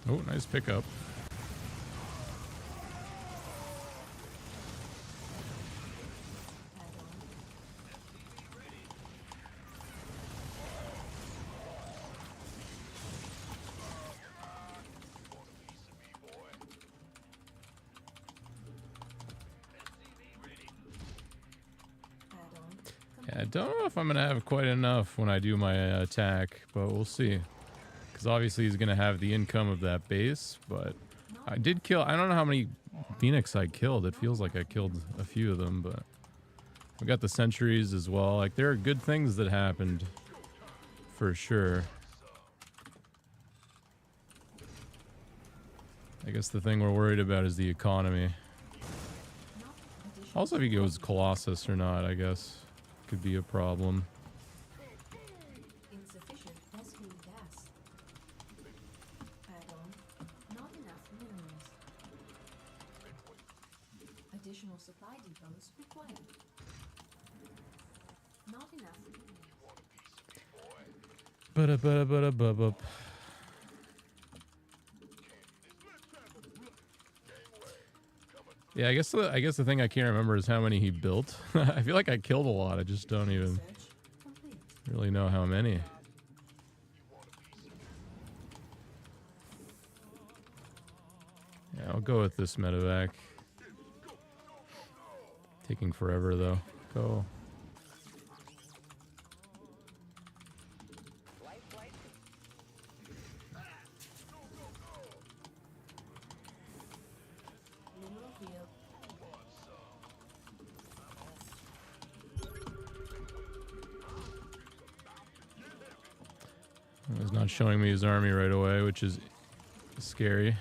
Oh, nice pickup. Add-on. Add-on. Yeah, I don't know if I'm gonna have quite enough when I do my attack, but we'll see. Because obviously he's gonna have the income of that base, but I did kill. I don't know how many Phoenix I killed. It feels like I killed a few of them, but we got the sentries as well. Like there are good things that happened for sure. I guess the thing we're worried about is the economy. Not additional. Also, if he goes Colossus or not, I guess could be a problem. Insufficient SV gas. Add-on. Not enough minerals. Additional supply depots required. Not enough minerals. Ba-da-ba-da-ba-da-ba-ba. Yeah, I guess the thing I can't remember is how many he built. I feel like I killed a lot. I just don't even Research complete. really know how many. Yeah, I'll go with this medevac. Taking forever though. Go. Mineral field. He's not showing me his army right away, which is scary.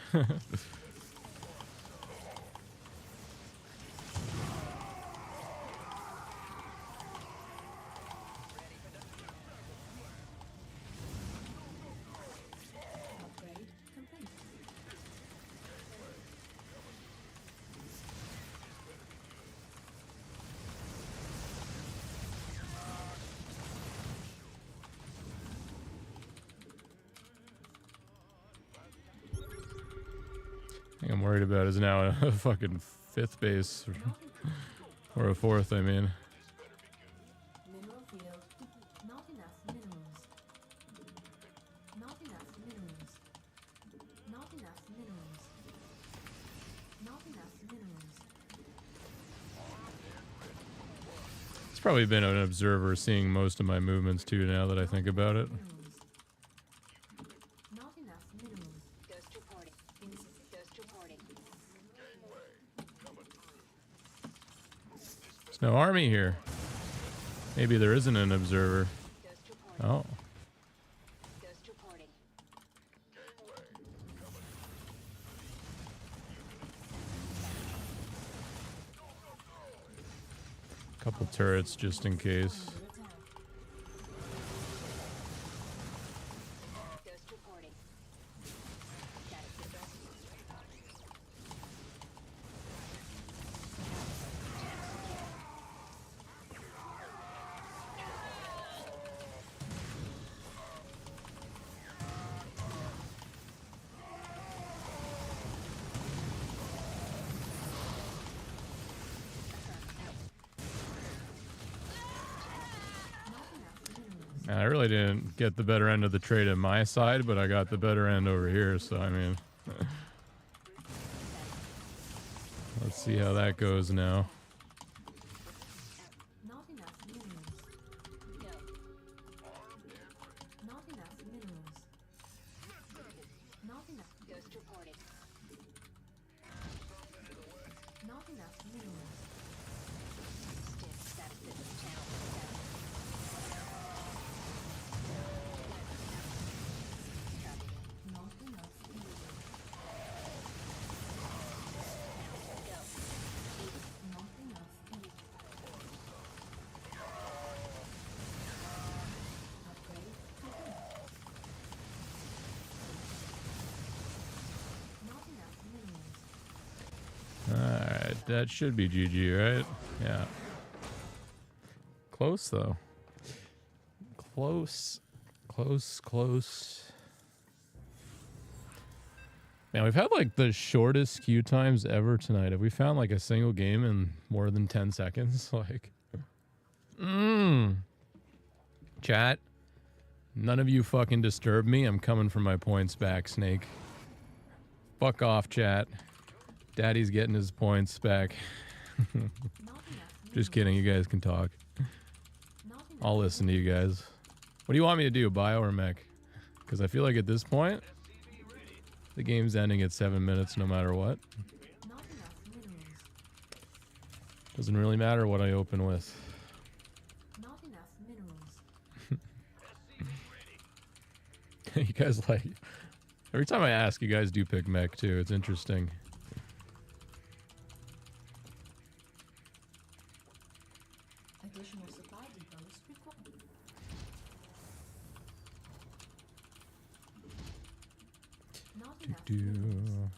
thing I'm worried about is now a fucking 5th base. Or a 4th, I mean. Mineral field. Not enough minerals. Not enough minerals. Not enough minerals. Not enough minerals. It's probably been an observer seeing most of my movements too now that I think about it. Not enough minerals. Ghost reporting. Ghost reporting. There's no army here. Maybe there isn't an observer. Oh. Ghost reporting. Couple turrets just in case. Ghost reporting. I really didn't get the better end of the trade on my side, but I got the better end over here, so I mean... Let's see how that goes now. Not enough minerals. No. Not enough minerals. Not enough. Ghost reporting. Not enough minerals. Status system channel. Not enough minerals. Not enough minerals. Upgrade complete. Not enough minerals. Alright, that should be GG, right? Yeah. Close, though. Close. Close, close. Man, we've had like the shortest queue times ever tonight. Have we found like a single game in more than 10 seconds? Like, Chat, none of you fucking disturb me. I'm coming for my points back, Snake. Fuck off, chat. Daddy's getting his points back. Just kidding, you guys can talk. I'll listen to you guys. What do you want me to do, bio or mech? Because I feel like at this point, the game's ending at 7 minutes no matter what. Not enough minerals. Doesn't really matter what I open with. Not enough minerals. You guys like... Every time I ask, you guys do pick mech too. It's interesting. Additional supply depots required. Not enough minerals.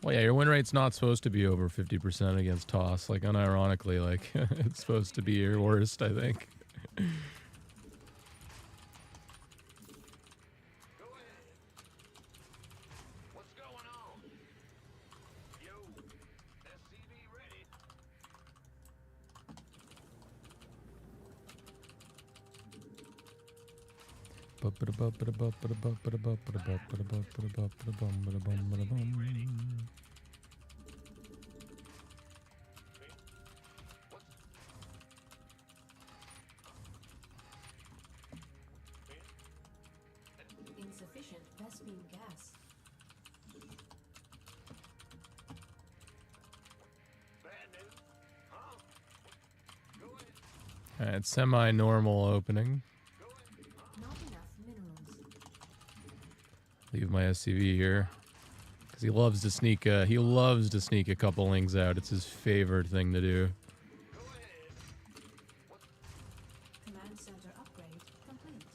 Well, yeah, your win rate's not supposed to be over 50% against toss. Like, unironically, like, it's supposed to be your worst, I think. What's going on? Yo, SCV ready. Insufficient Vespine gas. Bad news? Huh? Go ahead. Alright, semi-normal opening. Not enough minerals. Leave my SCV here. Because he loves to sneak a couple lings out. It's his favorite thing to do. Command center upgrade complete.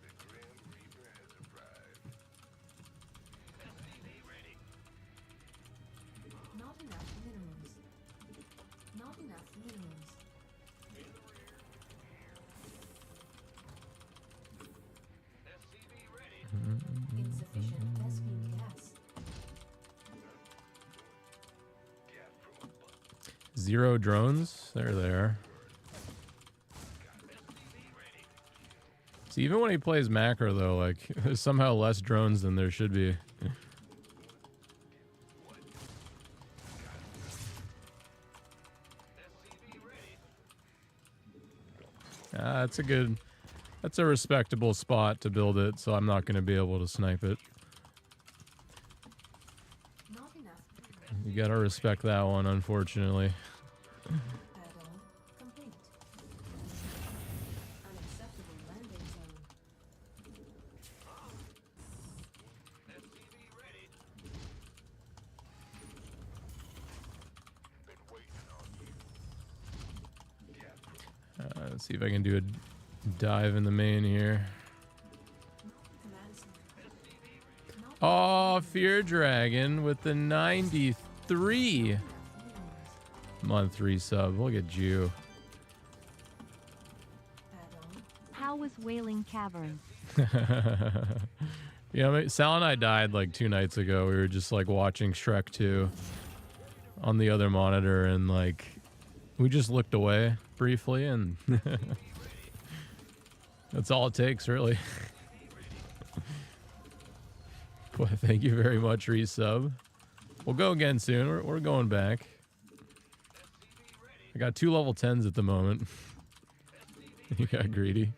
The Grim Reaper has arrived. SCV ready. Not enough minerals. Not enough minerals. 0 drones. They're there. See, even when he plays macro, though, like, there's somehow less drones than there should be. That's a respectable spot to build it, so I'm not going to be able to snipe it. Not enough. You gotta respect that one, unfortunately. Add-on complete. Unacceptable landing zone. SCV ready. Been waiting on you. Let's see if I can do a dive in the main here. Command center. Not Oh, Fear Dragon with the 93 enough minerals. month resub. Look at you. Add-on. How was Wailing Cavern? Yeah, Sal and I died like 2 nights ago. We were just like watching Shrek 2 on the other monitor, and like we just looked away briefly, and that's all it takes, really. Well, thank you very much, resub. We'll go again soon. We're going back. I got 2 level 10s at the moment. You got greedy.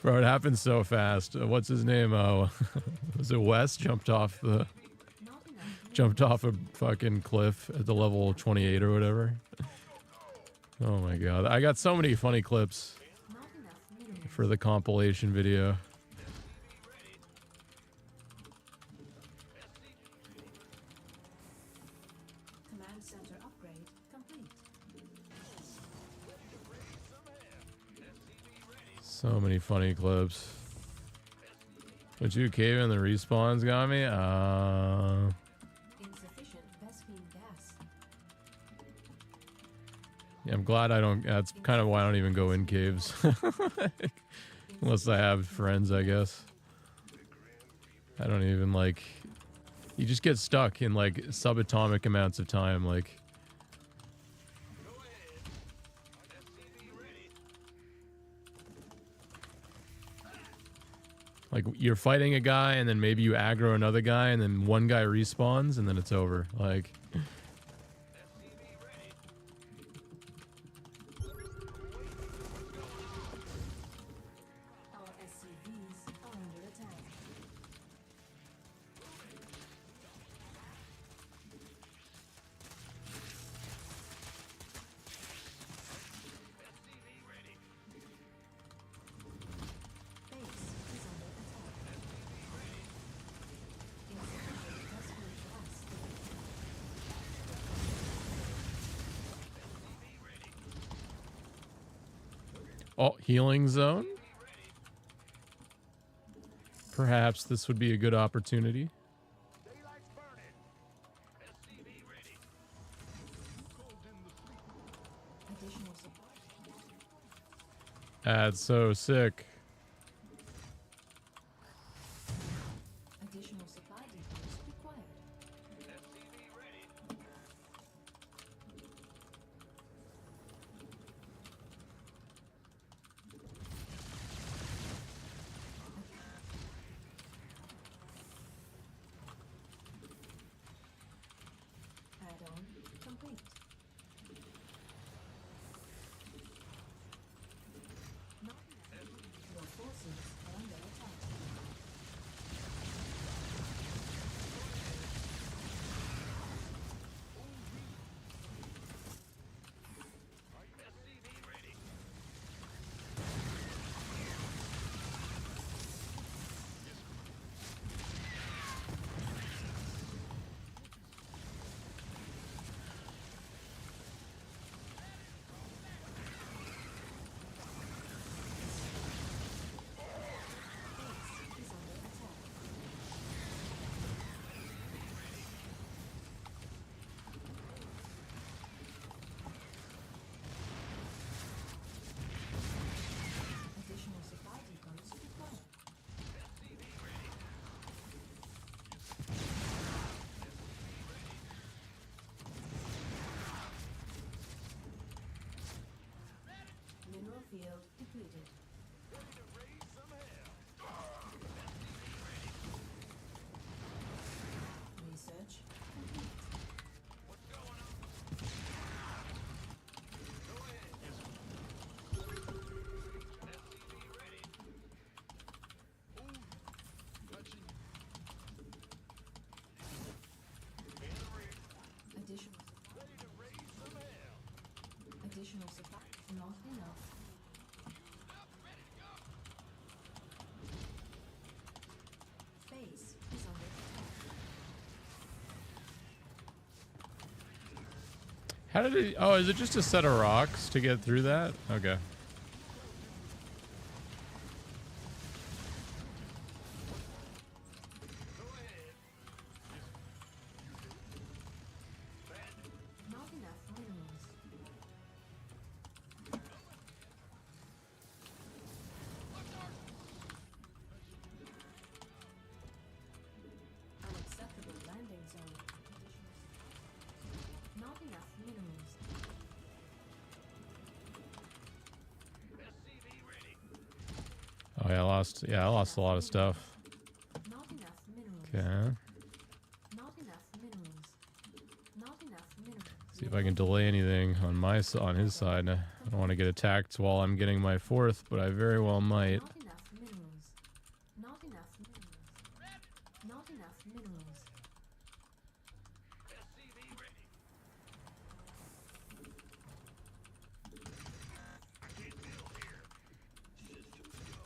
Bro, it happened so fast. What's his name? Oh, was it Wes? Jumped off Not enough. a fucking cliff at the level 28 or whatever. Oh my god. I got so many funny clips Not enough minerals. for the compilation video. Command center upgrade complete. So many funny clips. But you cave in the respawns got me? Insufficient Vespine gas. Yeah, I'm glad I don't. That's kind of why I don't even go in caves. Unless I have friends, I guess. I don't even like. You just get stuck in like subatomic amounts of time. Like, you're fighting a guy, and then maybe you aggro another guy, and then one guy respawns, and then it's over. Like, Our SCVs are under attack. Base is under attack. Insufficient Vespine gas. oh, healing zone. Perhaps this would be a good opportunity. Daylight's burning. SCV ready. Additional support. That's so sick. Additional supply depots required. SCV ready. Add-on complete. Not enough. Your forces are under attack. Additional supply. Not enough. Base is under attack. How did it... Oh, is it just a set of rocks to get through that? Okay. Not enough minerals. Unacceptable landing zone. Not enough minerals. SCV ready. Oh, yeah, I lost a lot of stuff. Not enough minerals. Okay. Not enough minerals. Not enough minerals. See if I can delay anything on on his side. I don't want to get attacked while I'm getting my fourth, but I very well might. Not enough minerals. Not enough minerals. Not enough minerals. SCV ready. I can't build here. Systems go.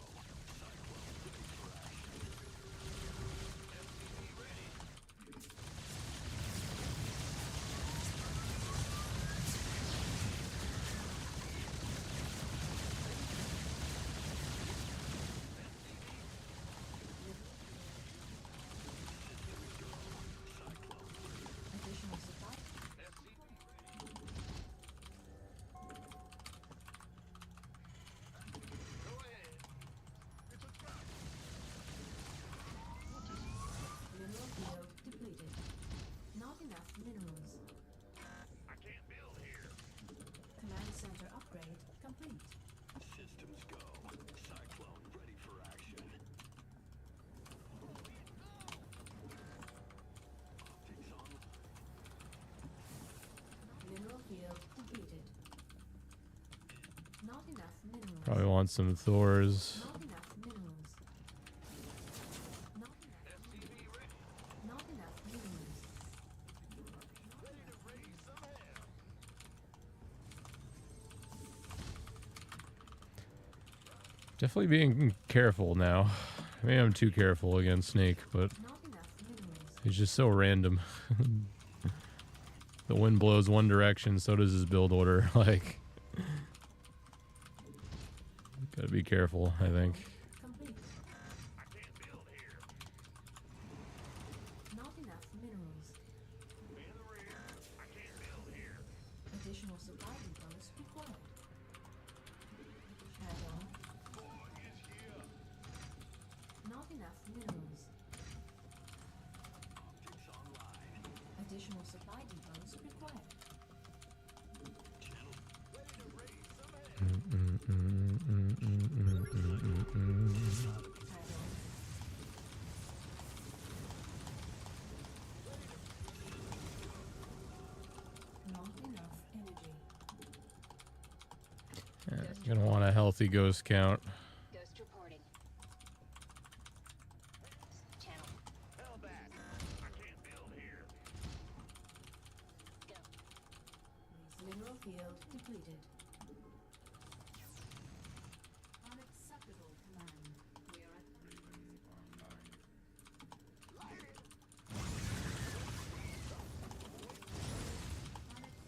SCV ready. Additional supply. SCV ready. Go ahead. It's a trap. Mineral field depleted. Not enough minerals. I can't build here. Command center upgrade complete. Systems go. Cyclone ready for action. Optics on. Mineral field completed. Not enough minerals. Probably want some Thors. Not enough minerals. Not enough. SCV ready. Not enough minerals. Ready to raise some hell. Definitely being careful now. Maybe I'm too careful against Snake, but Not enough minerals. he's just so random. The wind blows one direction, so does his build order. Like, gotta be careful, I think. Complete. I can't build here. Not enough minerals. In the rear. I can't build here. Additional supply depots required. Add-on. Boy is here. Not enough minerals. Optics online. Additional supply depots required. Ready to raise some hell. Add-on. Not enough energy. Yeah, gonna want a healthy ghost count. Ghost reporting. Channel. Hell back. I can't build here. Go. Mineral field depleted. Unacceptable command. We are at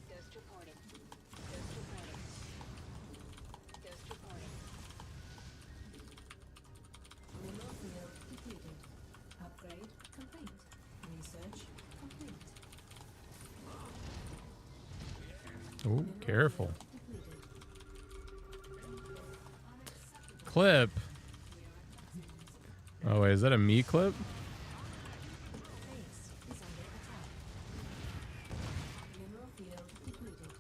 Ghost reporting. Ghost reporting. Ghost reporting. mineral field depleted. Upgrade complete. Research complete. Ooh, Mineral careful. field depleted. Unacceptable. Clip. We are at Oh wait, is that a me clip? base is under attack. Mineral field depleted.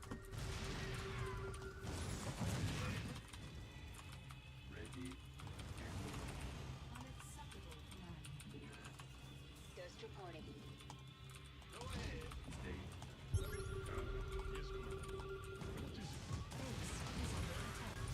Unacceptable command. Ghost reporting. Go ahead. Base is under attack.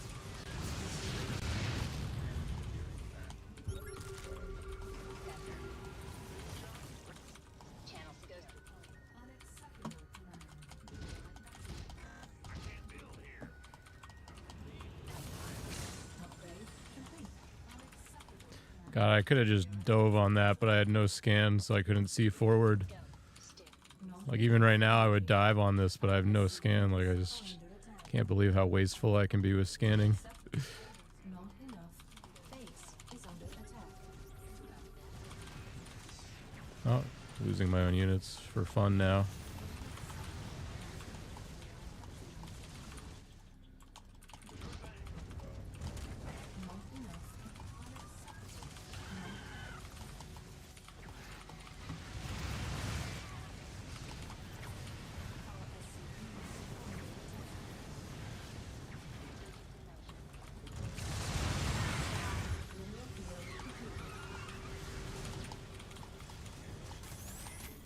God, I could have just dove on that, but I had no scan, so I couldn't see forward. Like, even right now, I would dive on this, but I have no scan. Like, I just can't believe how wasteful I can be with scanning. Not enough. Base is under attack. Oh, losing my own units for fun now. Not enough.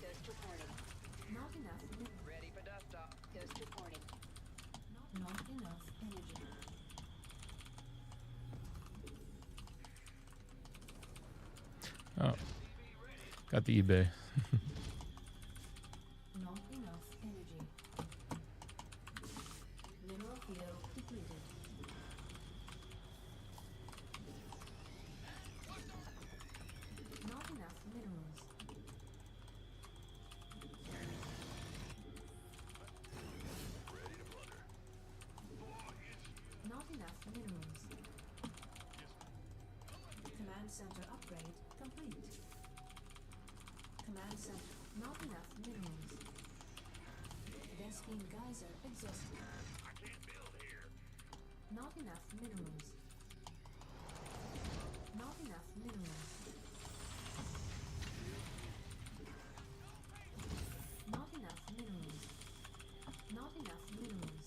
Ghost reporting. Not enough. Ready for dust off. Ghost reporting. Not enough energy. Oh, got the eBay. Not enough energy. Mineral field depleted. Not enough minerals. Not enough minerals. Command center upgrade complete. Command center. Not enough minerals. Vespine geyser exhausted. I can't build here. Not enough minerals. Not enough minerals. Not enough minerals. Not enough minerals.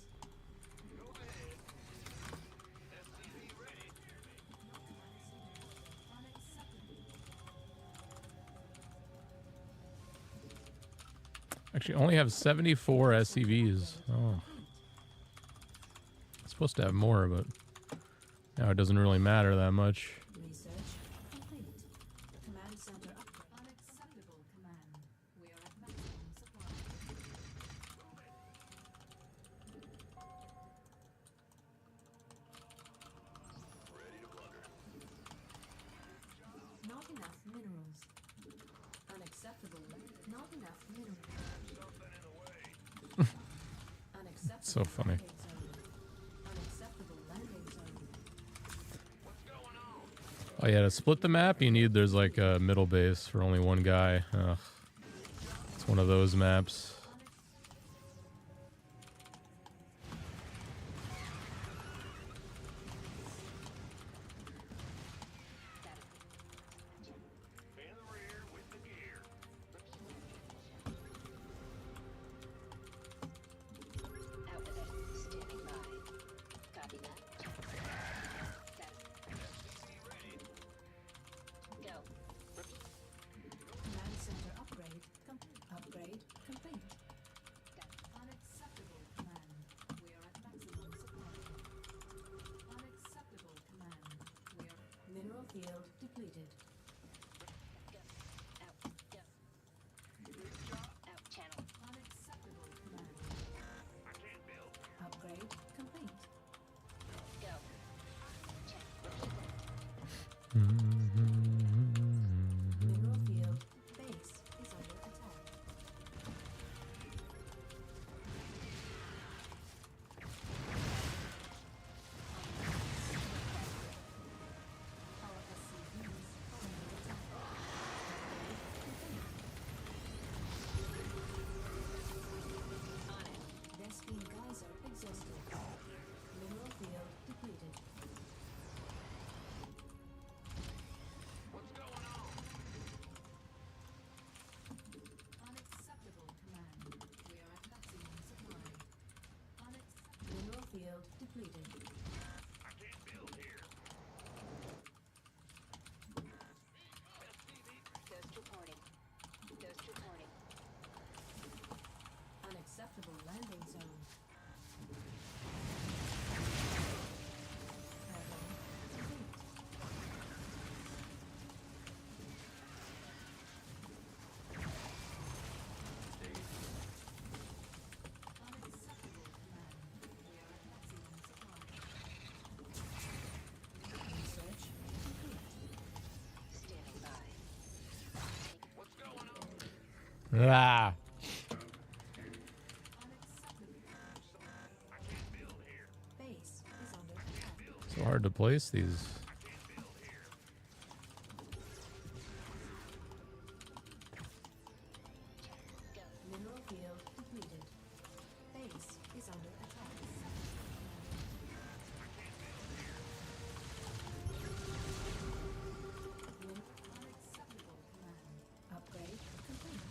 Go ahead. SCV ready. Actually, I only have 74 SCVs. Oh. It's supposed to have more, but now it doesn't really matter that much. Research complete. Command center upgrade. Unacceptable command. We are at maximum supply. Ready to plunder. Not enough minerals. Unacceptable. Not enough minerals. Something in the way. Unacceptable. So funny. landing zone. Unacceptable landing zone. What's going on? Oh yeah, to split the map, you need, there's like a middle base for only one guy. Ugh. It's one of those maps. In the rear with the gear. Out with it. Standing by. Copy that. SCV ready. Go. Command center upgrade complete. Upgrade complete. Unacceptable command. We are at maximum supply. Unacceptable command. We are mineral field depleted. Go. Out. Go. Out. Channel. Unacceptable command. I can't build. Upgrade complete. Go. Channel. Mineral field base is under attack. Our SCVs are under attack. On it. Vespine geyser exhausted. Mineral field depleted. What's going on? Unacceptable command. We are at maximum supply. Mineral field depleted. I can't build here. Ghost reporting. Ghost reporting. Unacceptable landing zone. Add-on complete. Unacceptable command. We are at maximum supply. Ah, Base is under attack. so hard to place these. Mineral field depleted. Base is under attack. Unacceptable command. Upgrade complete.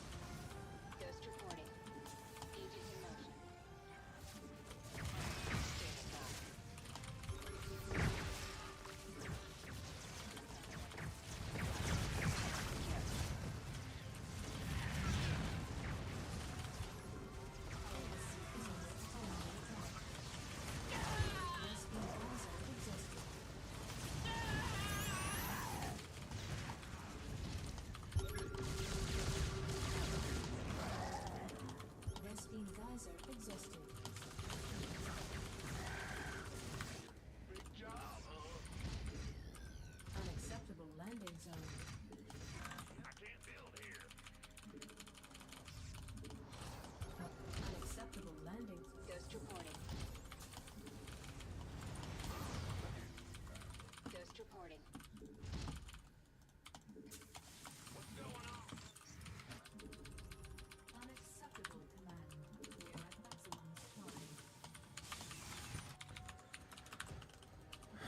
Ghost reporting. Agent in motion. Vespine geyser exhausted. Unacceptable landing zone. Unacceptable landing. Ghost reporting. Ghost reporting. Unacceptable command. We are at maximum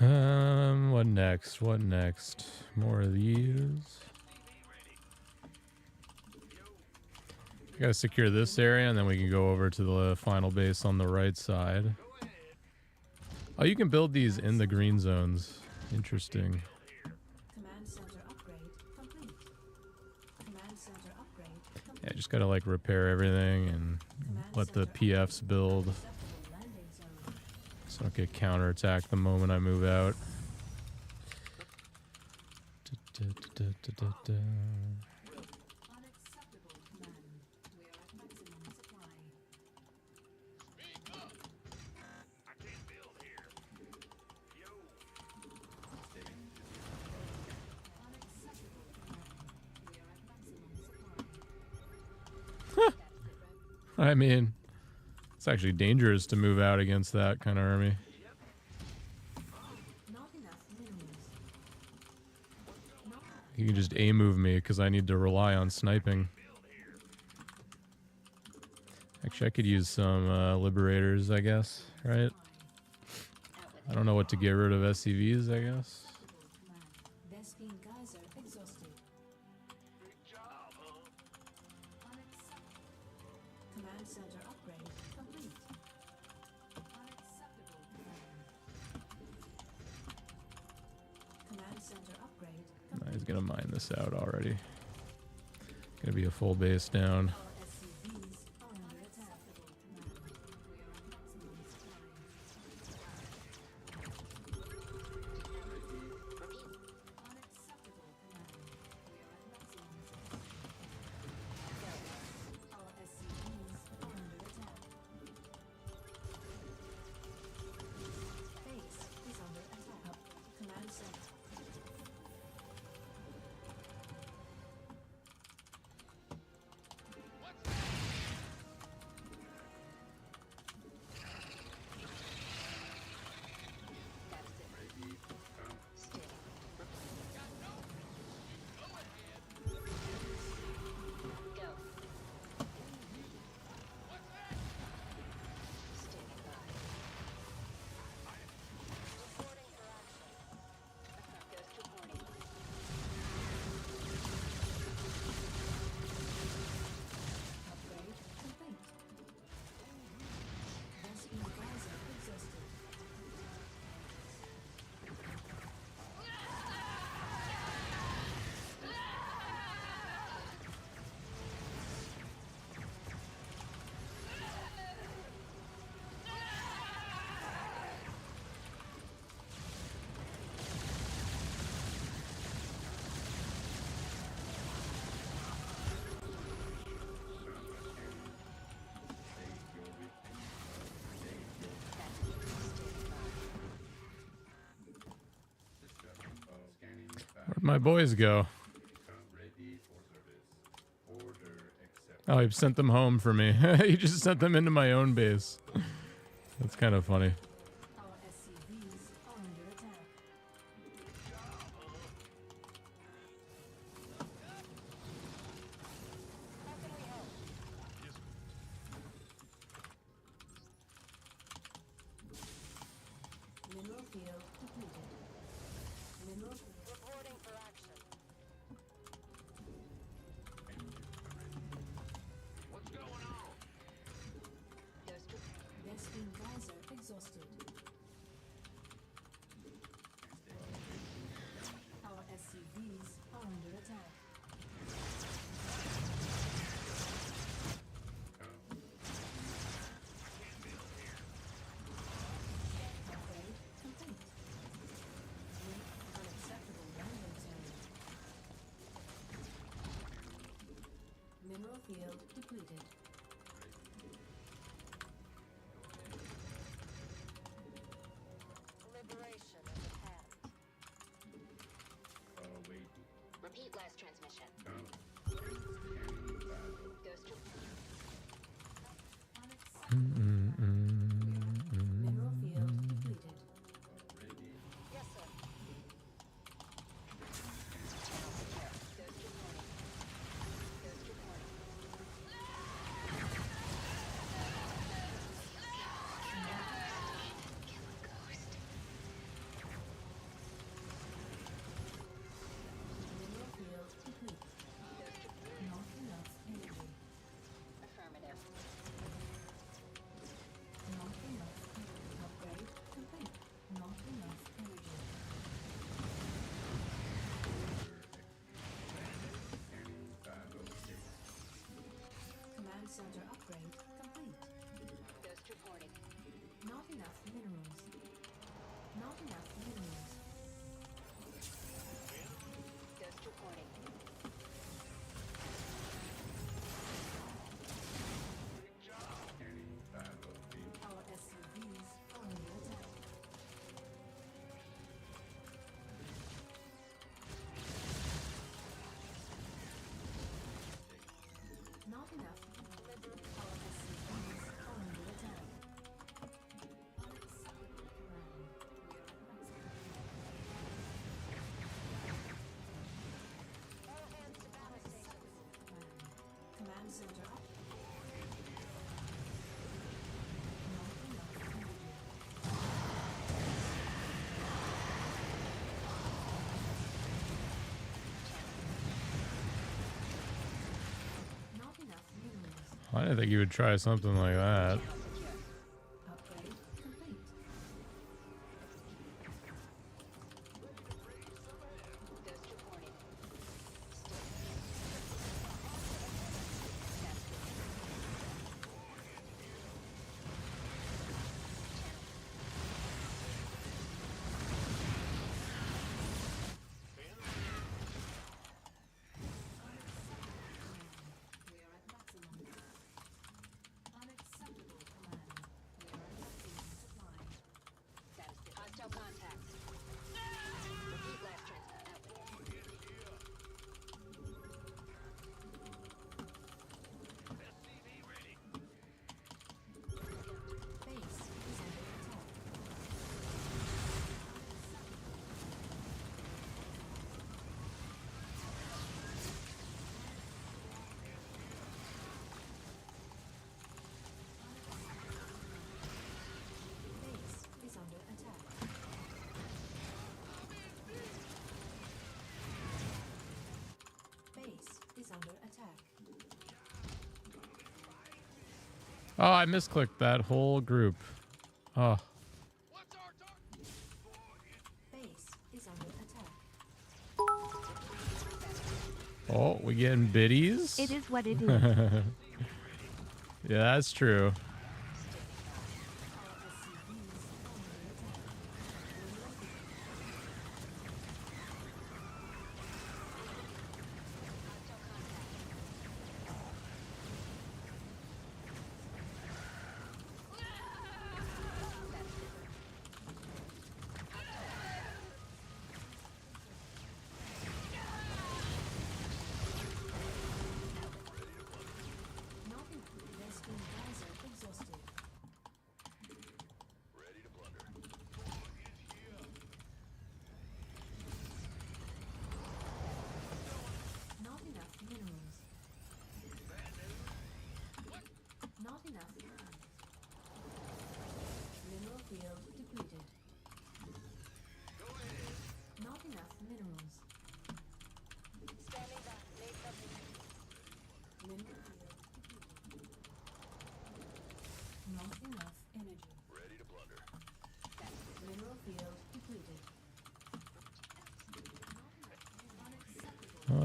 supply. What next? What next? More of these. I gotta secure this area, and then we can go over to the final base on the right side. Oh, you can build these in the green zones. Interesting. Command center upgrade complete. Command center upgrade complete. Yeah, just gotta like repair everything and let the PFs build, Unacceptable landing zone. so I don't get counterattacked the moment I move out. Unacceptable command. We are at maximum supply. Unacceptable command. We are at maximum supply. I mean, it's actually dangerous to move out against that kind of army. Not enough minerals. Not You can just A-move me because I need to rely on sniping. Actually, I could use some liberators, I guess, right? I don't know what to get rid of SCVs, I guess. command. Vespine geyser exhausted. Unacceptable. Command center upgrade complete. Unacceptable command. Command center upgrade complete. He's gonna mine this out already. Gonna be a full base down. Our SCVs are under attack. Command. We are at maximum supply. Unacceptable command. We are at maximum supply. Our SCVs are under attack. Base is under attack. Command center. Go. Standing by. Reporting for action. Ghost reporting. Upgrade complete. Vespine geyser exhausted. Where'd my boys go? Oh, he sent them home for me. He just sent them into my own base. That's kind of funny. Our SCVs are under attack. Mineral field depleted. Mineral Reporting for action. What's going on? Ghost Vespene geyser exhausted. Our SCVs are under attack. Upgrade complete. Weak, unacceptable landing zone. Mineral field depleted. liberation is at hand. Repeat last transmission. Ghost Mineral field depleted. Yes, sir. Channel secure. Ghost reporting. Ghost reporting. Kill a ghost. Mineral field complete. Not enough energy. Affirmative. Not enough energy. Upgrade complete. Not enough energy. Command center upgrade complete. Ghost reporting. Not enough minerals. Not enough minerals. Ghost reporting. Our SCVs are under attack. Not enough. Our SCVs are under attack. Unacceptable command. We are at maximum. All hands to battle stations. Command center up. Not enough energy. Not enough minerals. I didn't think you would try something like that. Channel secure. Upgrade complete. Ghost reporting. We are at maximum. Unacceptable command. We are at maximum supply. Status good. Hostile contact. Repeat last transmission. SCV ready. Base is under attack. Base is under attack. Base is under attack. Oh, I misclicked that whole group. Oh, What's our target? Base is under attack. oh, we getting biddies? It is what it is. Yeah, that's true. Our SCVs are under attack.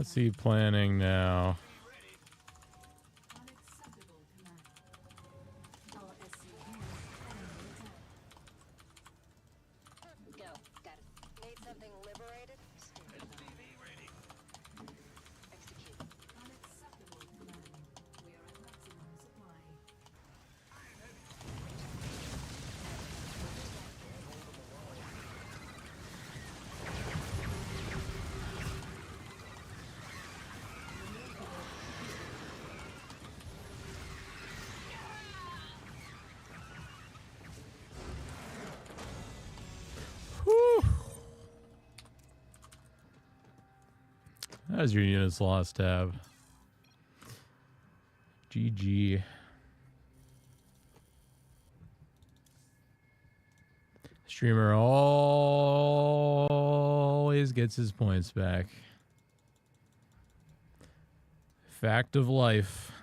What's he planning now? Unacceptable command. Our SCVs enemy attack. Go. Got it. Need something liberated? Standing by. Execute. Unacceptable command. We are at maximum supply. Whew. As your units lost tab. GG. Streamer always gets his points back. Fact of life.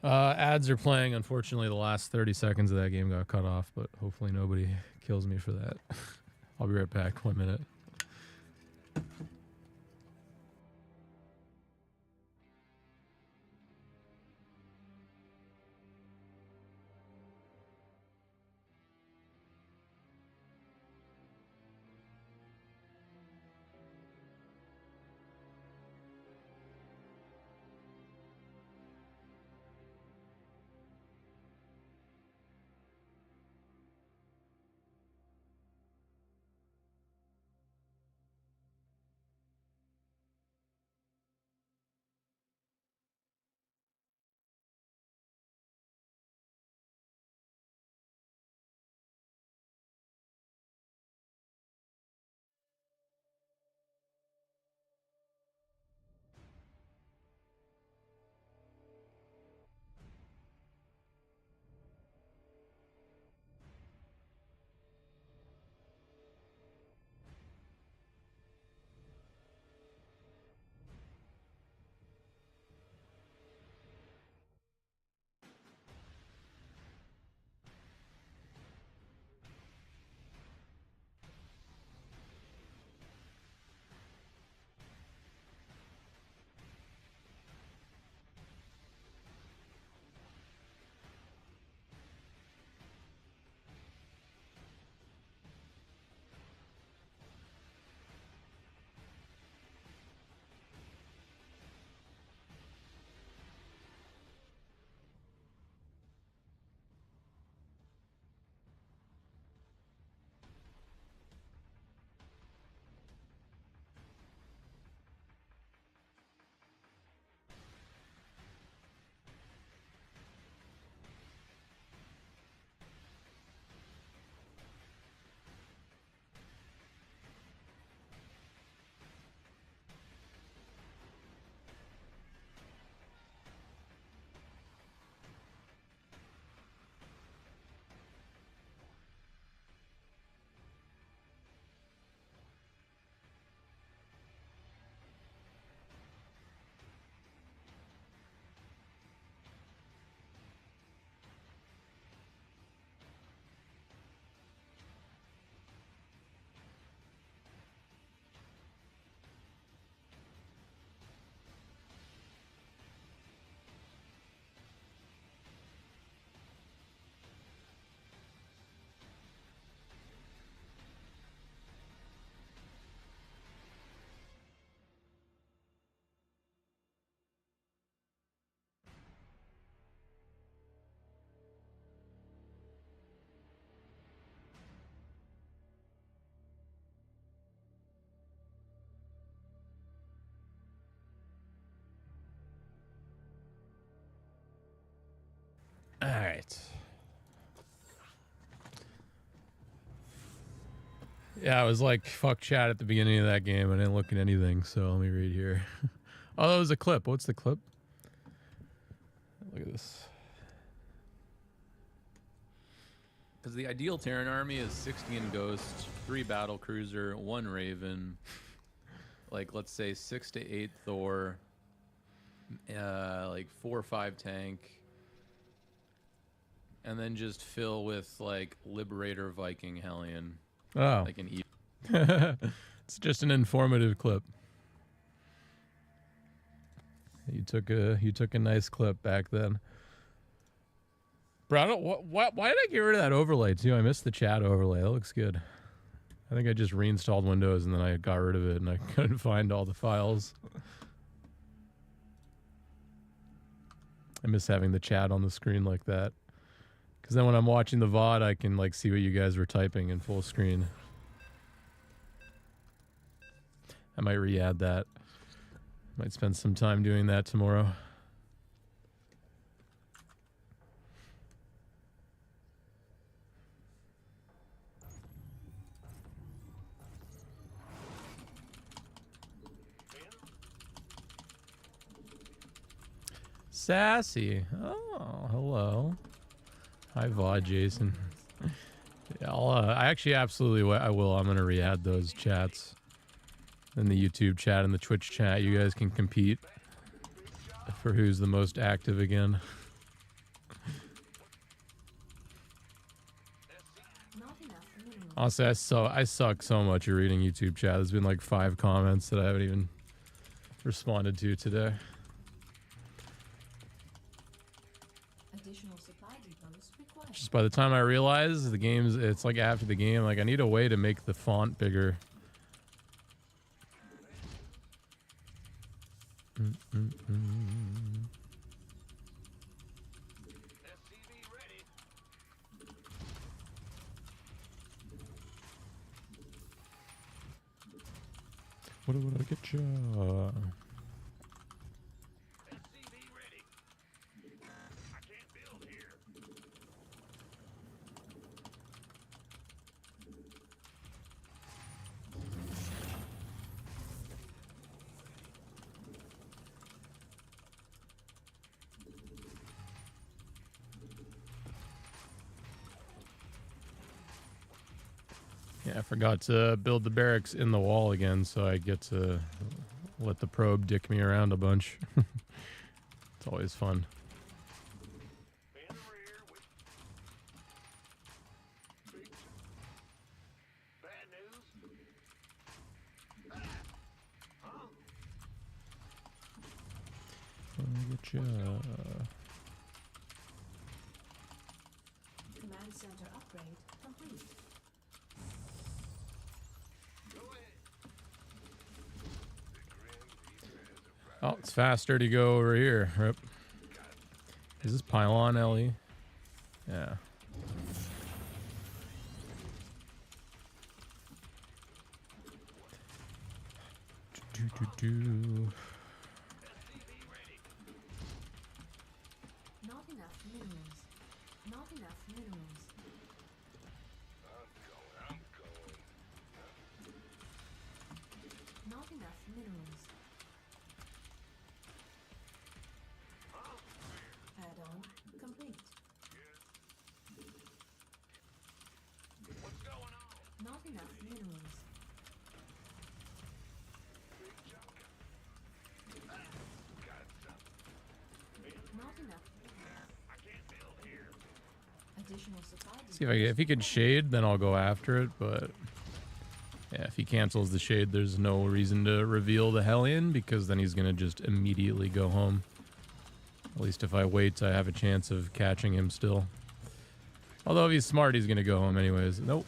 Ads are playing. Unfortunately, the last 30 seconds of that game got cut off, but hopefully nobody kills me for that. I'll be right back. 1 minute. All right. Yeah, I was like, fuck chat at the beginning of that game. I didn't look at anything, so let me read here. Oh, that was a clip. What's the clip? Look at this. Because the ideal Terran army is 16 Ghosts, 3 Battle Cruiser, 1 Raven, like, let's say 6 to 8 Thor, like 4 or 5 tank, and then just fill with like Liberator Viking Hellion, Oh. like an E. It's just an informative clip. You took a nice clip back then. Bro, I don't, why did I get rid of that overlay too? I missed the chat overlay. That looks good. I think I just reinstalled Windows and then I got rid of it and I couldn't find all the files. I miss having the chat on the screen like that. Because then when I'm watching the VOD, I can like see what you guys were typing in full screen. I might re-add that. Might spend some time doing that tomorrow. Sassy. Oh, hello. Hi, VOD Jason. Yeah, I actually absolutely I will. I'm going to re-add those chats. In the YouTube chat and the Twitch chat, you guys can compete for who's the most active again. Honestly, I suck so much at reading YouTube chat. There's been like 5 comments that I haven't even responded to today. Additional supply depots required. Just by the time I realize the game's, it's like after the game, like I need a way to make the font bigger. What would I get you? Yeah, I forgot to build the barracks in the wall again, so I get to let the probe dick me around a bunch. It's always fun. Get ya. Command center upgrade complete. Oh, it's faster to go over here. Yep. Is this pylon LE? Yeah. Do. Not enough minerals. Not enough minerals. Not enough minerals. Add-on complete. Not enough minerals. Not enough. Additional supply. See if he could shade, then I'll go after it, but yeah, if he cancels the shade, there's no reason to reveal the Hellion because then he's gonna just immediately go home. At least if I wait, I have a chance of catching him still. Although if he's smart, he's gonna go home anyways. Nope.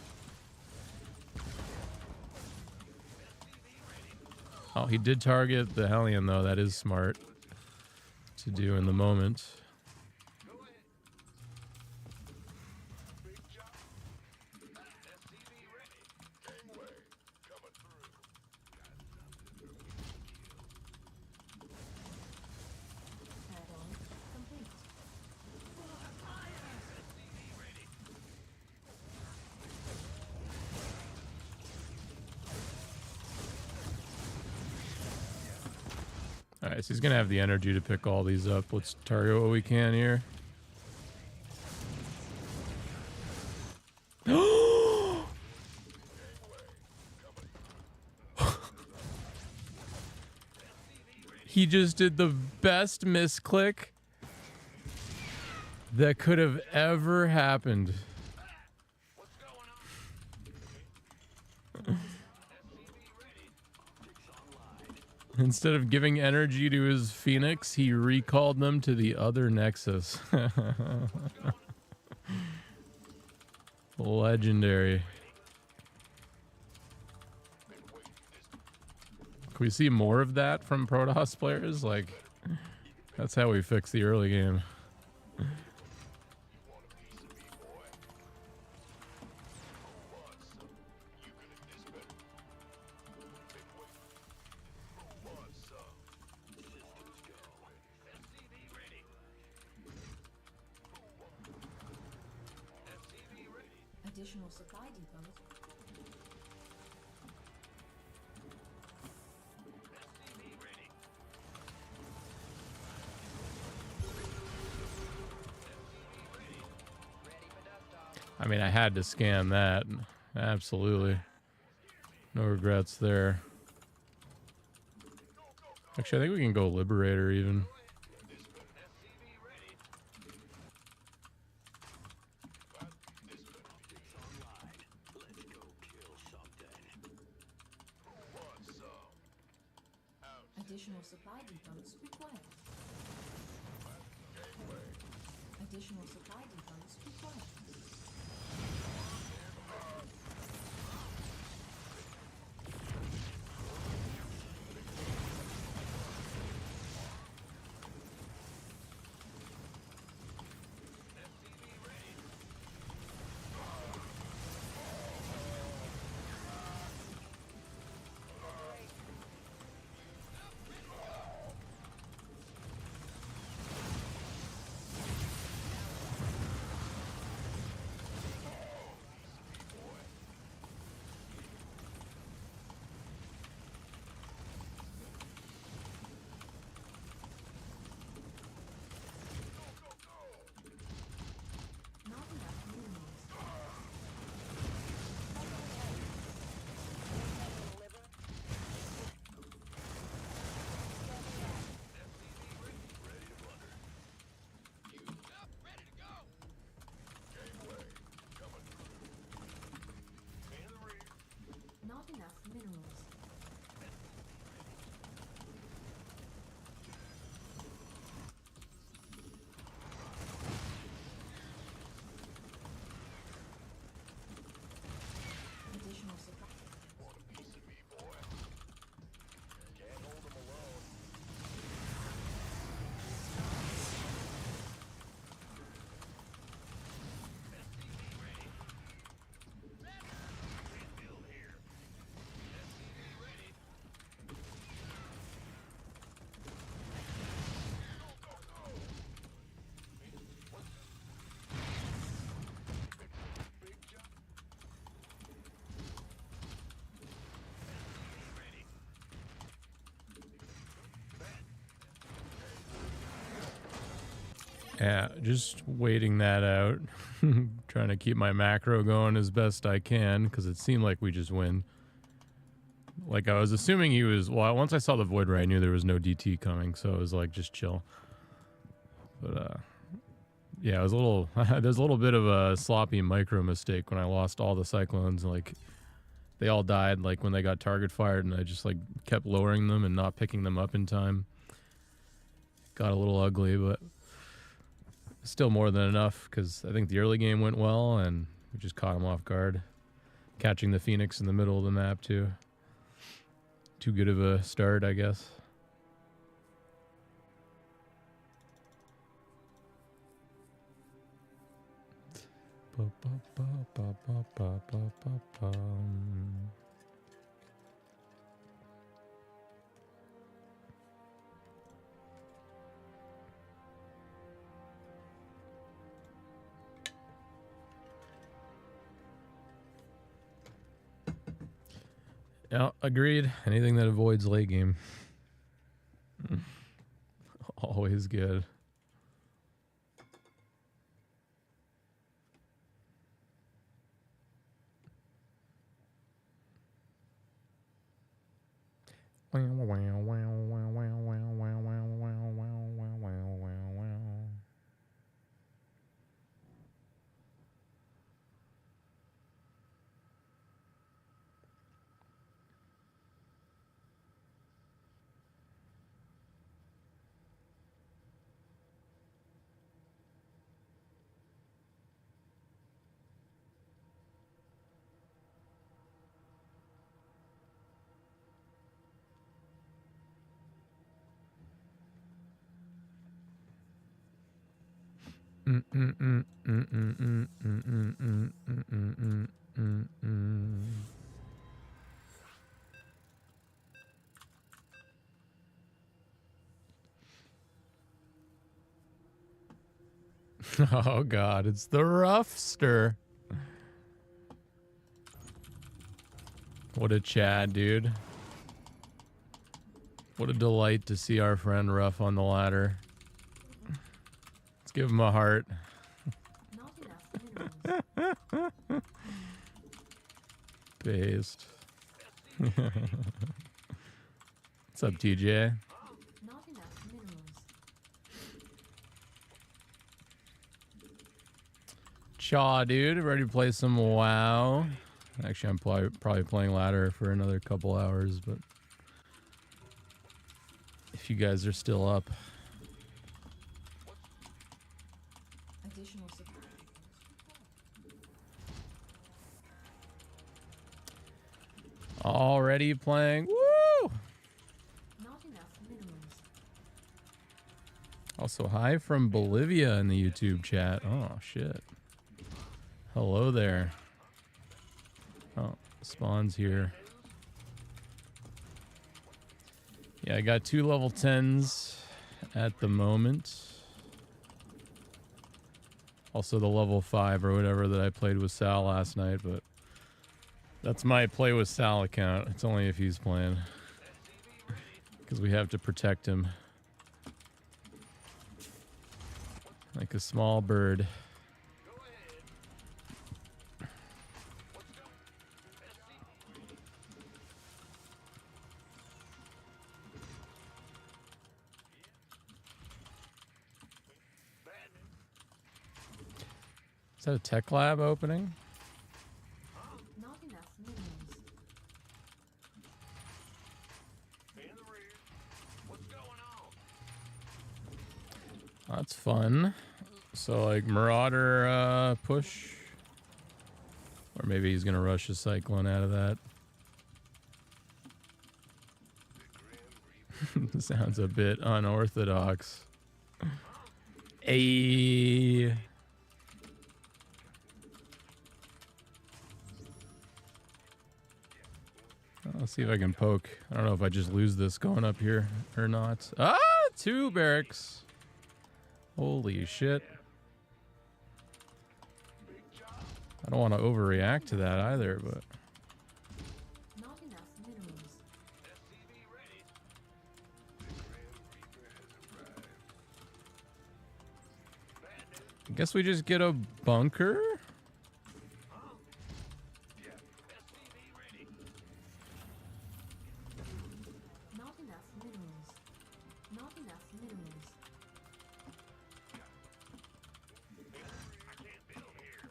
Oh, he did target the Hellion though. That is smart to do in the moment. Add-on complete. Alright, so he's gonna have the energy to pick all these up. Let's target what we can here. He just did the best misclick that could have ever happened. What's going on? Instead of giving energy to his Phoenix, he recalled them to the other Nexus. Legendary. Can we see more of that from Protoss players? Like, that's how we fix the early game. Additional supply depots. I mean, I had to scan that. Absolutely. No regrets there. Actually, I think we can go Liberator even. Additional supply depots required. Additional supply depots required. Not enough minerals. Not enough minerals. Additional supply. Yeah, just waiting that out. Trying to keep my macro going as best I can, because it seemed like we just win. Like, I was assuming he was... Well, once I saw the Void Ray, I knew there was no DT coming, so it was like, just chill. But, yeah, it was a little... There's a little bit of a sloppy micro mistake when I lost all the Cyclones. Like, they all died, like, when they got target fired, and I just, like, kept lowering them and not picking them up in time. Got a little ugly, but... Still more than enough, because I think the early game went well, and we just caught him off guard. Catching the Phoenix in the middle of the map, too. Too good of a start, I guess. Yeah, agreed. Anything that avoids late game. Always good. Oh god, it's the roughster. What a Chad, dude. What a delight to see our friend Ruff on the ladder. Let's give him a heart. Not enough minerals. Based. What's up, TJ? Not enough minerals. Chaw, dude. Ready to play some WoW? Actually, I'm probably playing ladder for another couple hours, but if you guys are still up. Additional supply. Already playing. Woo! Not enough minerals. Also, hi from Bolivia in the YouTube chat. Oh, shit. Hello there. Oh, Spawn's here. Yeah, I got 2 level 10s at the moment. Also the level 5 or whatever that I played with Sal last night, but that's my play with Sal account. It's only if he's playing. Because we have to protect him. Like a small bird. Is that a tech lab opening? Not enough minerals. In the rear. What's going on? That's fun. So like Marauder push. Or maybe he's gonna rush a Cyclone out of that. Sounds a bit unorthodox. Ayy. I'll see if I can poke. I don't know if I just lose this going up here or not. Ah, 2 barracks. Holy shit. I don't want to overreact to that either, but Not enough minerals. SCV ready. I guess we just get a bunker. SCV ready. Not enough minerals. Not enough minerals. I can't build here.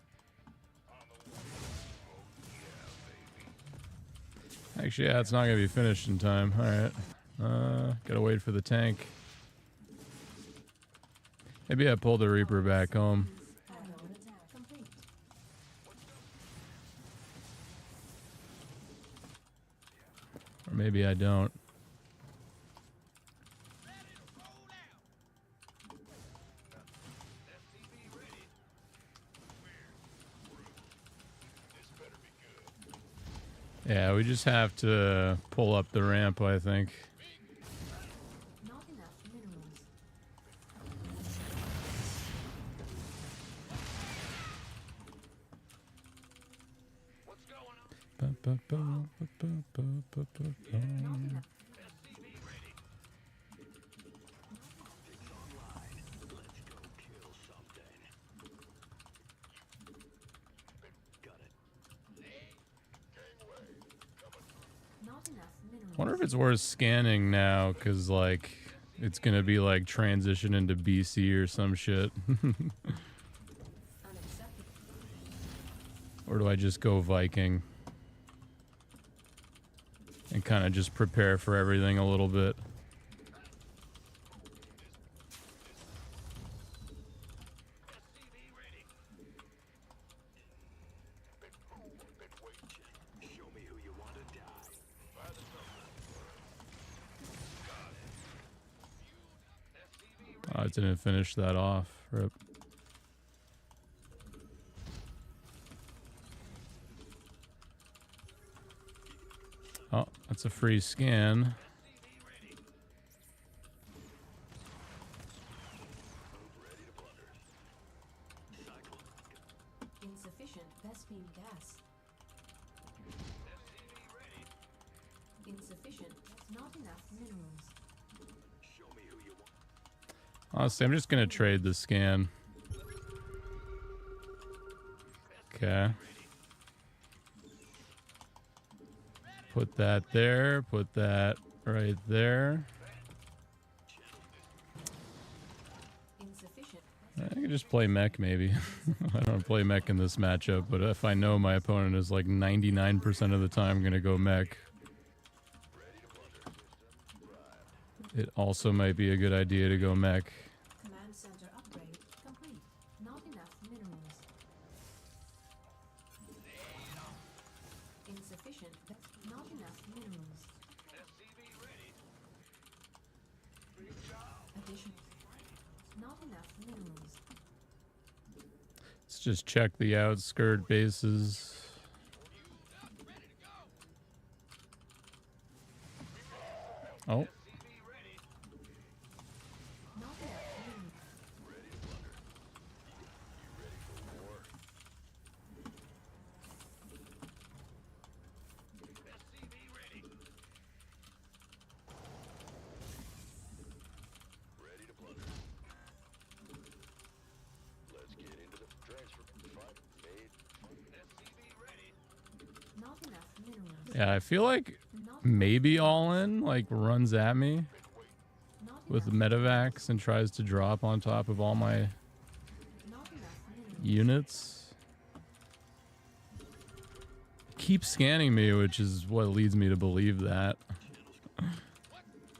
On the way. Oh, yeah, baby. Actually, yeah, it's not gonna be finished in time. All right. Gotta wait for the tank. Maybe I pull the Reaper back home. Add-on attack complete. Or maybe I don't. SCV ready. This better be good. Yeah, we just have to pull up the ramp, I think. Not enough minerals. What's going on? Not enough. SCV ready. It's online. Let's go kill something. Got it. Not enough minerals. Wonder if it's worth scanning now, cause like it's gonna be like transition into BC or some shit. Unacceptable. Or do I just go Viking? And kind of just prepare for everything a little bit. SCV ready. Been waiting. Show me who you want to die. By the Got it. SCV ready. Oh, I didn't finish that off. Rip. Oh, that's a free scan. Insufficient Vespine gas. Insufficient. Not enough minerals. Show me who you want. Honestly, I'm just gonna trade the scan. Okay. Put that there. Put that right there. Insufficient. I can just play mech, maybe. I don't play mech in this matchup, but if I know my opponent is like 99% of the time going to go mech, it also might be a good idea to go mech. Command center upgrade complete. Not enough minerals. Insufficient. Not enough minerals. Additional. Not enough minerals. Let's just check the outskirt bases. Oh. Not enough minerals. Ready to plunder. Let's get into the transfer. Fight. Made. SCV ready. Not enough minerals. Yeah, I feel like Not maybe all in, like, runs at me Not with the enough. medevacs and tries to drop on top of all my Not enough minerals. units. Keep scanning me, which is what leads me to believe that.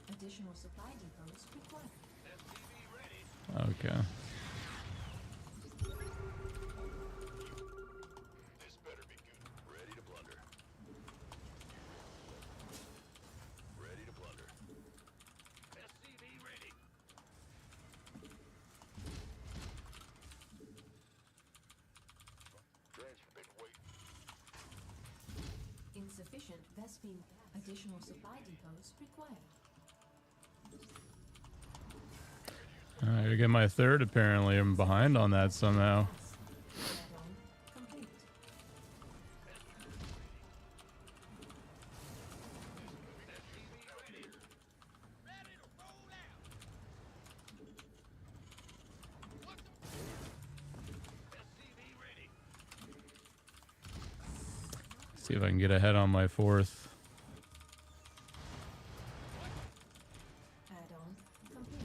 Additional supply depots required. Okay. This better be good. Ready to plunder. Ready to plunder. SCV ready. Transfer. Been waiting. Insufficient Vespine. Additional supply depots required. I gotta get my third, apparently. I'm behind on that somehow. Add-on complete. See if I can get ahead on my fourth. Add-on complete.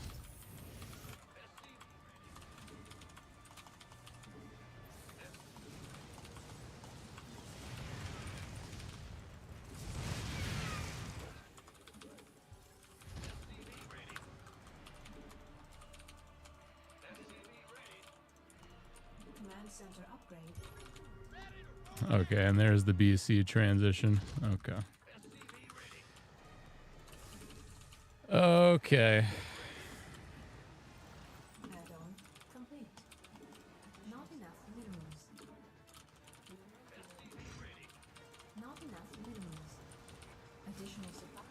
Command center upgrade. Okay, and there's the BC transition. Okay. Okay. Add-on complete. Not enough minerals. Not enough minerals. Additional supply.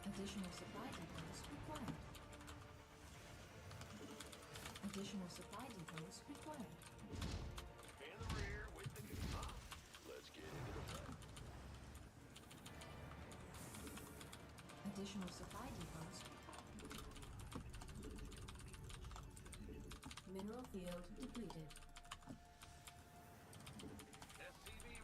Additional supply depots required. Additional supply depots required. In the rear with the let's get into the fight. Additional supply depots required. Mineral field depleted. Mineral SCVs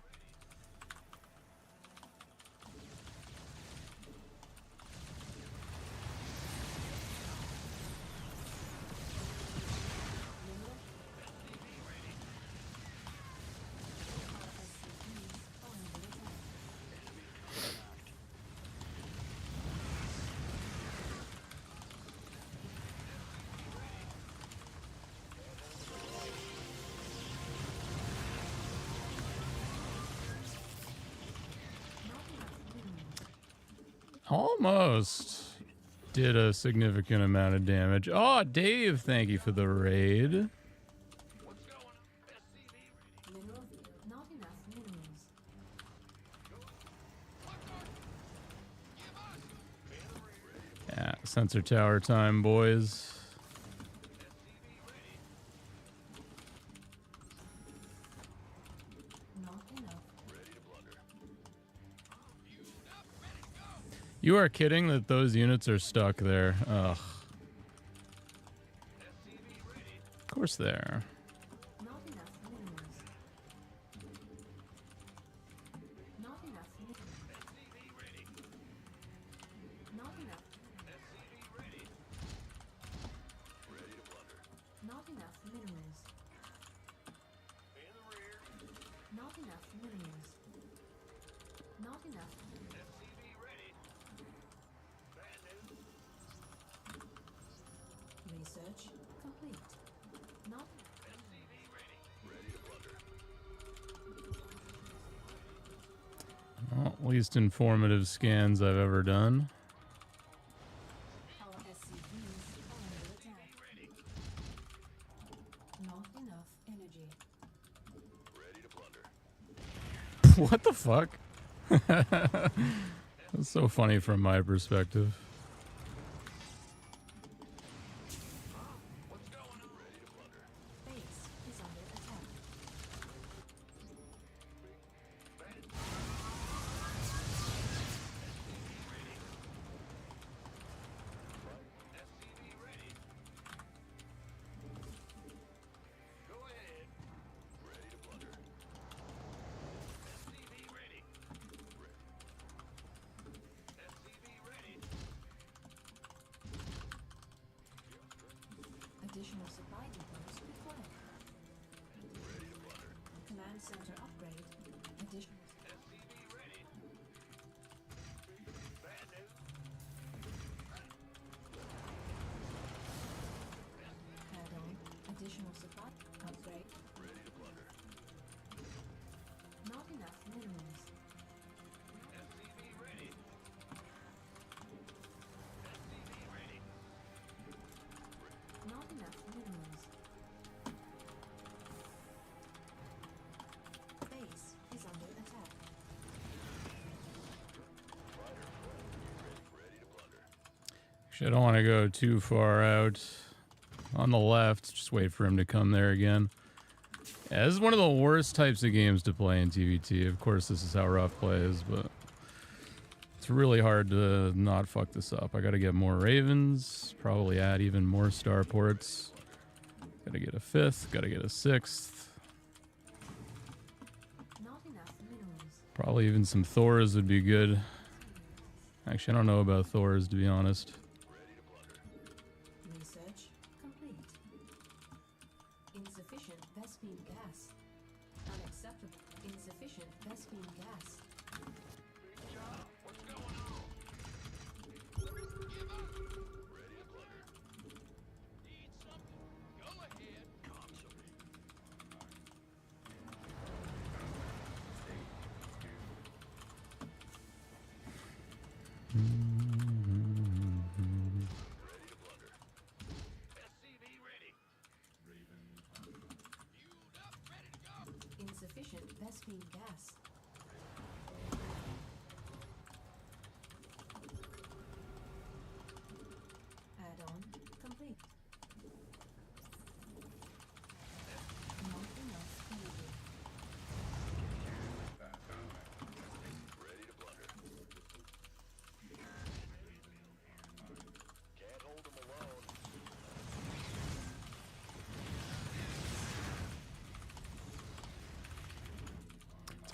are under attack. Not enough minerals. Almost did a significant amount of damage. Oh, Dave, thank you for the raid. What's going Yeah, sensor tower time, boys. Not enough. You are kidding that those units are stuck there. Ugh. Of course they are. Not enough minerals. Not enough minerals. Not enough. Not enough minerals. Not enough minerals. Not enough. Research complete. Not Well, least informative scans I've ever done. our SCVs are under attack. Not enough energy. What the fuck? That's so funny from my perspective. Base is under attack. Additional supply depots required. Command center upgrade. Additional. Add-on. Additional supply upgrade. Not enough minerals. Not enough minerals. Base is under attack. Actually, I don't want to go too far out. On the left, just wait for him to come there again. Yeah, this is one of the worst types of games to play in TVT. Of course, this is how rough play is, but it's really hard to not fuck this up. I gotta get more Ravens, probably add even more starports. Gotta get a 5th, gotta get a 6th. Not enough minerals. Probably even some Thors would be good. Actually, I don't know about Thors, to be honest. Research complete. Insufficient Vespine gas. Unacceptable. Insufficient Vespine gas. Insufficient Vespine gas. Add-on complete. Not enough energy.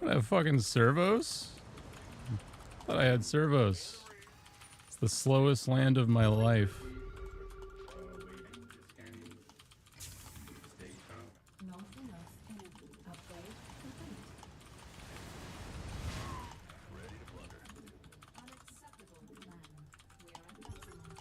I have fucking servos? I thought I had servos. It's the slowest land of my life. Not enough energy. Upgrade complete. Unacceptable command. We are at maximum.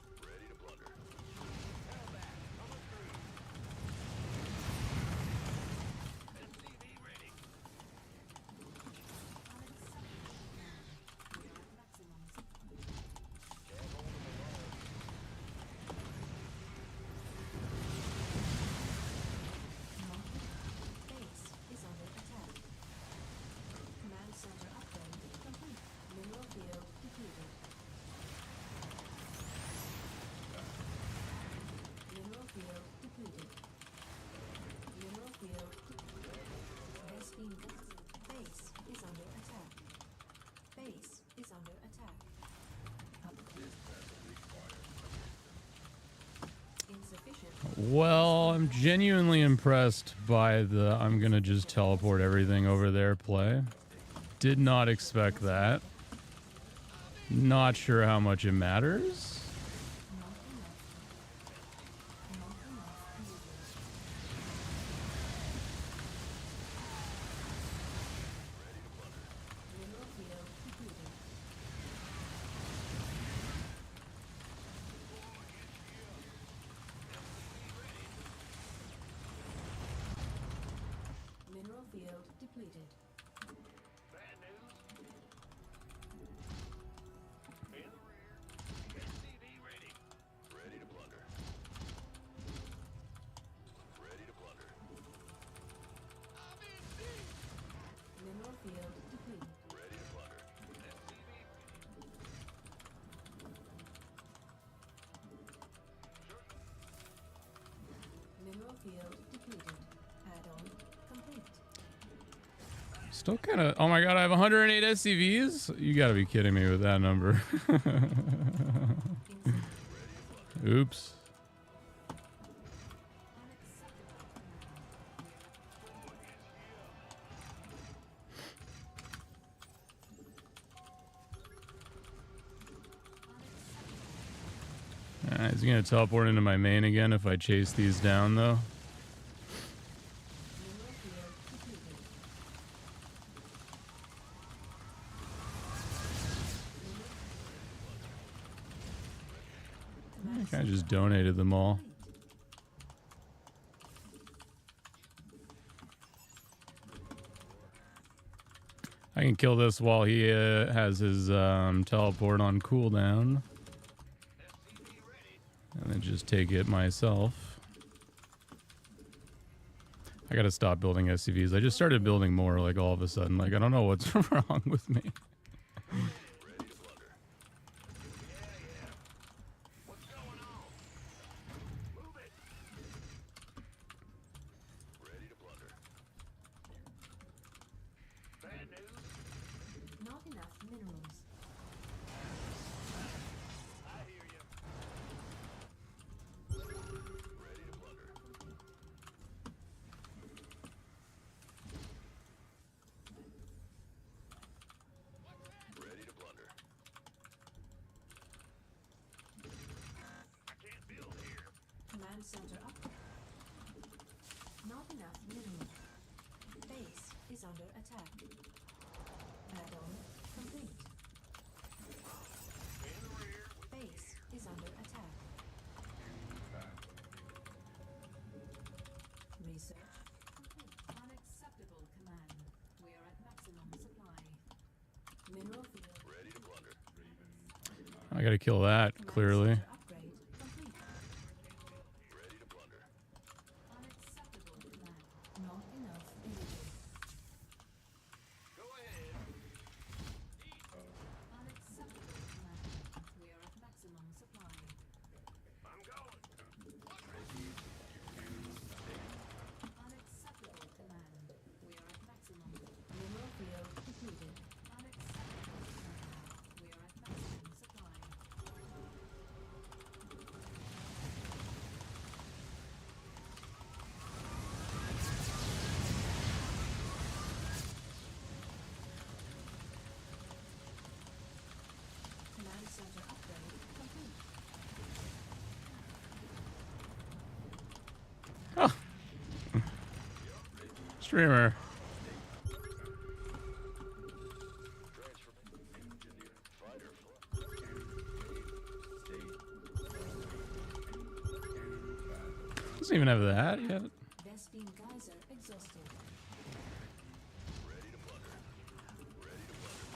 Well, I'm genuinely impressed by the I'm gonna just teleport everything over there play. Did not expect that. Not sure how much it matters. Mineral field depleted. Bad news. In the rear. SCV ready. Ready to plunder. Ready to plunder. I'm in deep. Mineral field depleted. Ready to plunder. SCV ready. Mineral field depleted. Add-on complete. Still kind of. Oh my god, I have 108 SCVs? You gotta be kidding me with that number. Oops. He's gonna teleport into my main again if I chase these down, though. Mineral field depleted. I think I just donated them all. I can kill this while he has his teleport on cooldown. And then just take it myself. I gotta stop building SCVs. I just started building more, like, all of a sudden. Like, I don't know what's wrong with me. What's going on? Move it. Ready to plunder. Bad news. Not enough minerals. I hear you. Ready to plunder. Ready to plunder. I can't build here. Command center up. Not enough minerals. Base is under attack. Add-on complete. In the rear. Base is under attack. Research complete. Unacceptable command. We are at maximum supply. Mineral field. Ready to plunder. I gotta kill that, Command clearly. center upgrade complete. Ready to plunder. Unacceptable command. Not enough energy. Go ahead. Unacceptable command. We are at maximum supply. I'm going. Unacceptable command. We are at maximum. Mineral field depleted. Unacceptable command. We are at maximum supply. Command center upgrade complete. Streamer. Transfer. Engineer. Fighter Doesn't even have that yet. Vespine geyser exhausted. Ready to plunder. Ready to plunder.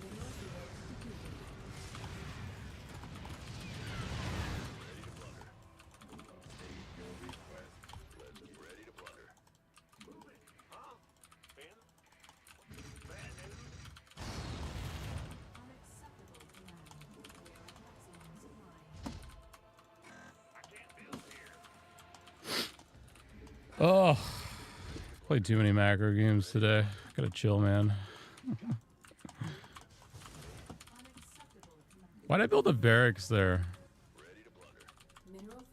Mineral field depleted. Ready to plunder. Ready to plunder. Move it. Huh? Ben? Bad news. Unacceptable command. We are at maximum supply. I can't build here. Oh, played too many macro games today. Gotta chill, man. Unacceptable command. Why'd I build a barracks there? Ready to plunder. Mineral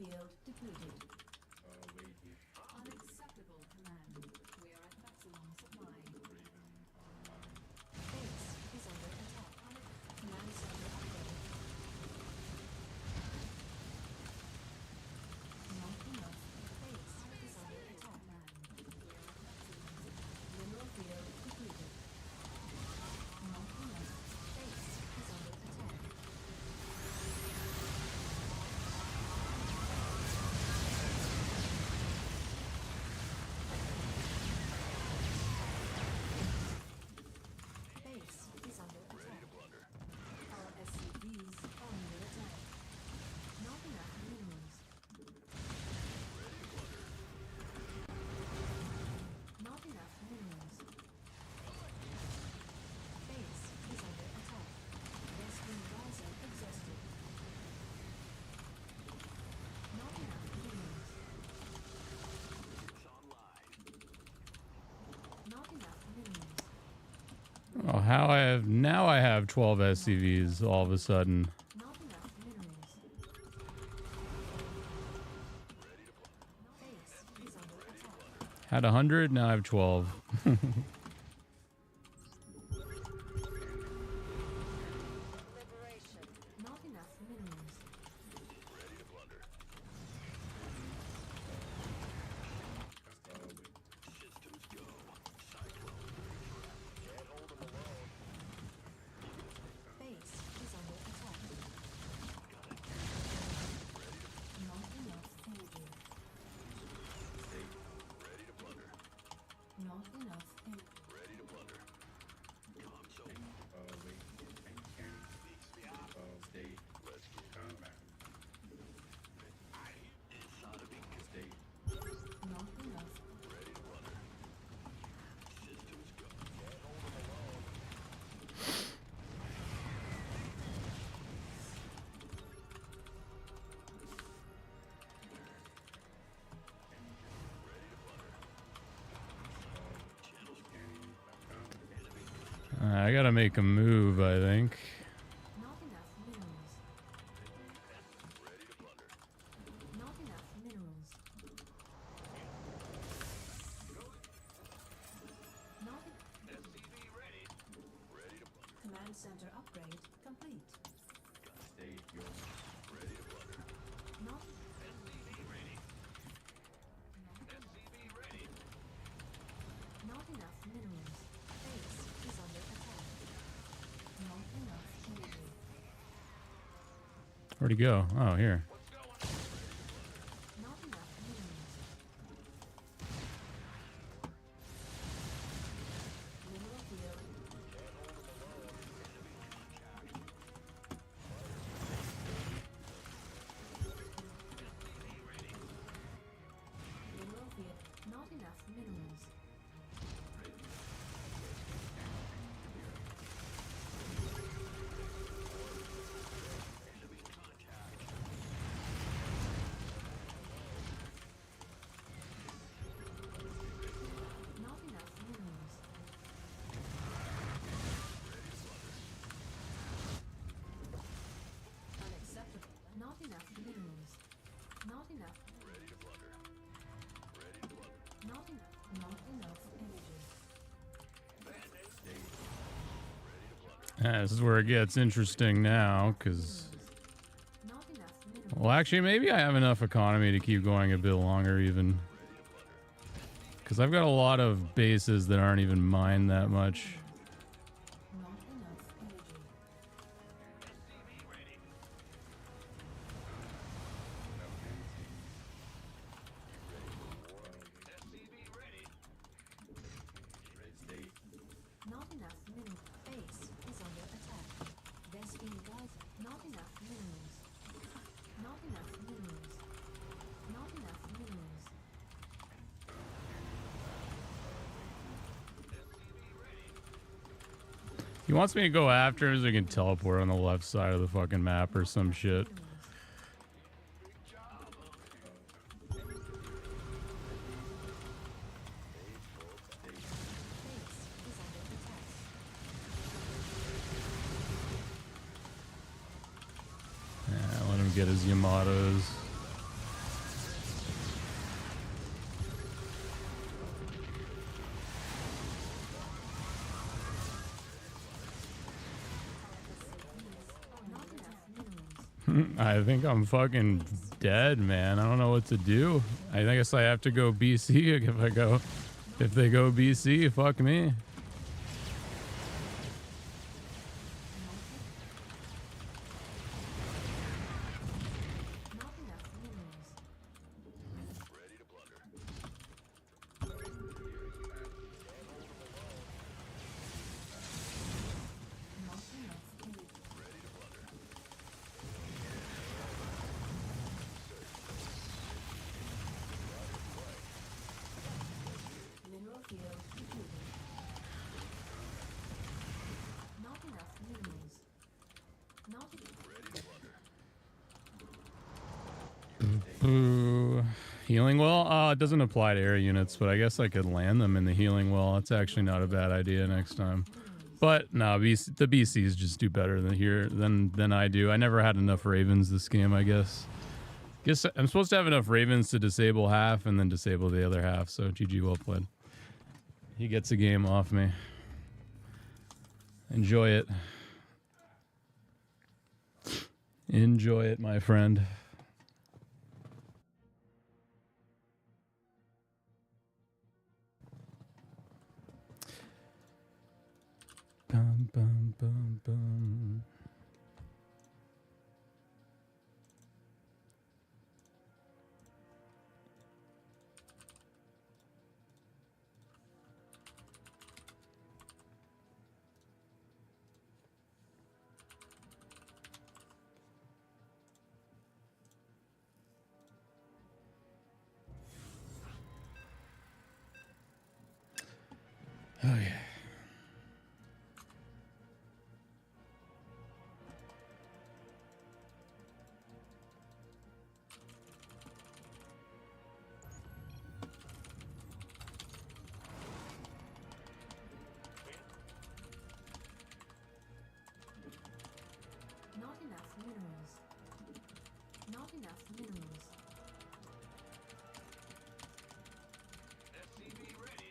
how I have 12 SCVs all of a sudden. Not enough minerals. Base is under attack. Had 100, now I have 12. Liberation. Not enough minerals. Base is under attack. Not enough energy. Not enough energy. Not enough. I gotta make a move, I think. Not enough minerals. Not enough minerals. Not Command center upgrade complete. Not Not enough minerals. Base is under attack. Not enough energy. Where'd he go? Oh, here. Not enough minerals. Mineral field. Mineral field. Not enough minerals. Not enough minerals. Unacceptable. Not enough minerals. Not enough. Not enough. Not enough energy. This is where it gets interesting now, because... Not enough minerals. Well, actually, maybe I have enough economy to keep going a bit longer, even. Because I've got a lot of bases that aren't even mined that much. Not enough energy. Not enough minerals. Base is under attack. Vesting geyser. Not enough minerals. Not enough minerals. Not enough minerals. He wants me to go after him so he can teleport on the left side of the fucking map or some shit. Yeah, let him get his Yamatos. Not enough minerals. I think I'm fucking dead, man. I don't know what to do. I guess I have to go BC if they go BC, fuck me. Not enough minerals. Not enough energy. Mineral field depleted. Not enough minerals. Not Ooh. Healing well? Oh, it doesn't apply to air units, but I guess I could land them in the healing well. That's actually not a bad idea next time. But no, the BCs just do better than I do. I never had enough Ravens this game, I guess. Guess I'm supposed to have enough Ravens to disable half and then disable the other half. So GG, well played. He gets a game off me. Enjoy it. Enjoy it, my friend. Bum, bum, bum, bum. Oh yeah. Not enough minerals. Not enough minerals. SCV ready.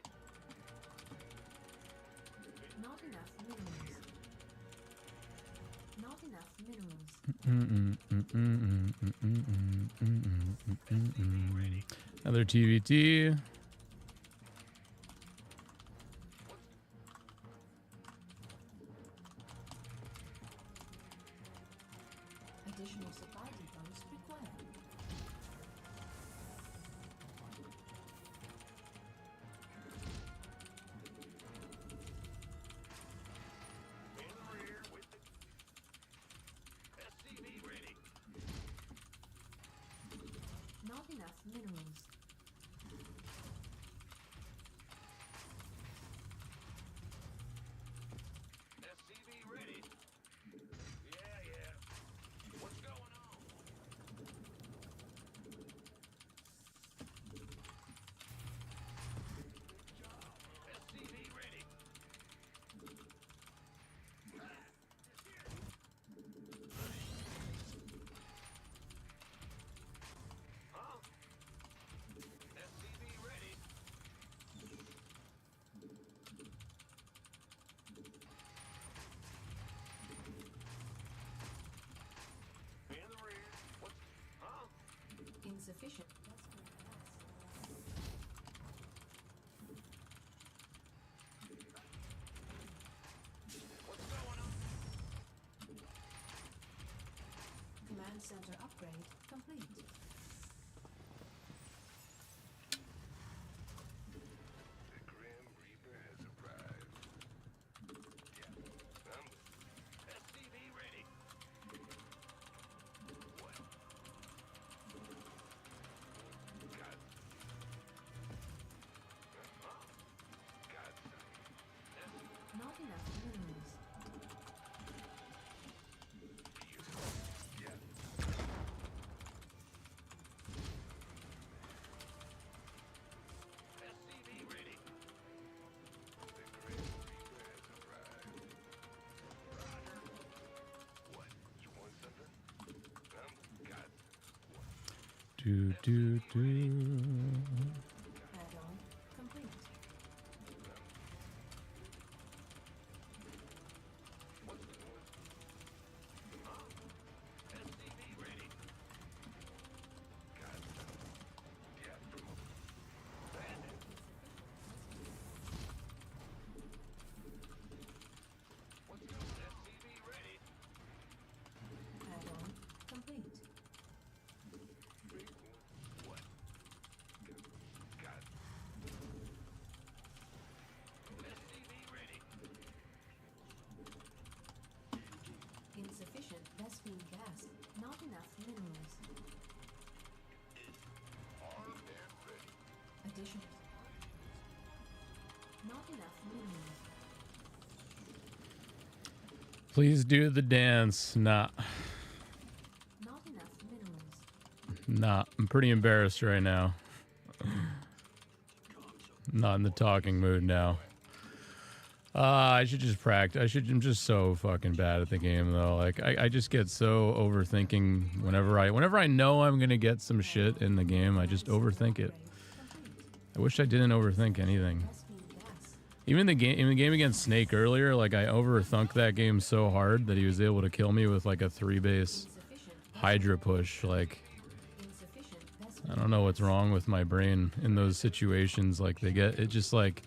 Not enough minerals. Not enough minerals. Another TVT. Additional supply depots required. In the rear with the SCV ready. Not enough minerals. SCV ready. Yeah. What's going on? SCV ready. Huh? SCV ready. In the rear. What's huh? Insufficient. What's going on? Command center upgrade complete. The Grim Reaper has arrived. Yeah. SCV ready. What? God. God. Not enough minerals. Yeah. SCV ready. The Grim Reaper has arrived. Roger. What? You want something? God. Add-on complete. SCV ready. God. Yeah. What's going on? SCV ready. Add-on complete. What? God. SCV ready. Insufficient Vespine gas. Not enough minerals. Armed and ready. Additional. Not enough minerals. Please do the dance. Nah. Not enough minerals. Nah. I'm pretty embarrassed right now. Not in the talking mood now. I should just practice. I'm just so fucking bad at the game though. Like I just get so overthinking whenever I know I'm gonna get some shit in the game. I just overthink it. I wish I didn't overthink anything. Even in the game against Snake earlier, like I overthunk that game so hard that he was able to kill me with like a 3-base Hydra push. Like I don't know what's wrong with my brain in those situations. Like it just like.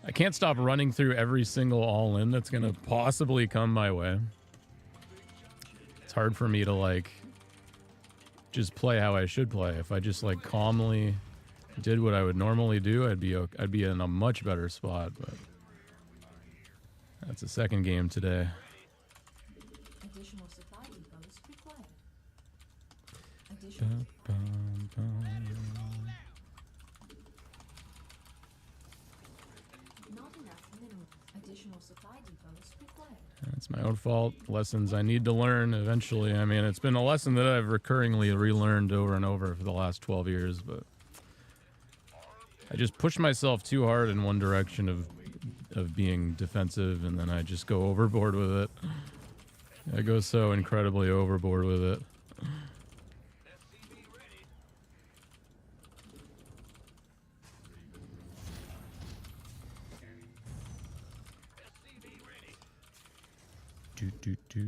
I can't stop running through every single all-in that's going to possibly come my way. It's hard for me to, like, just play how I should play. If I just, like, calmly did what I would normally do, I'd be in a much better spot, but that's the second game today. Additional supply depots required. Not enough minerals. Additional supply depots required. It's my own fault. Lessons I need to learn eventually. I mean, it's been a lesson that I've recurringly relearned over and over for the last 12 years, but I just push myself too hard in one direction of being defensive, and then I just go overboard with it. I go so incredibly overboard with it. Do.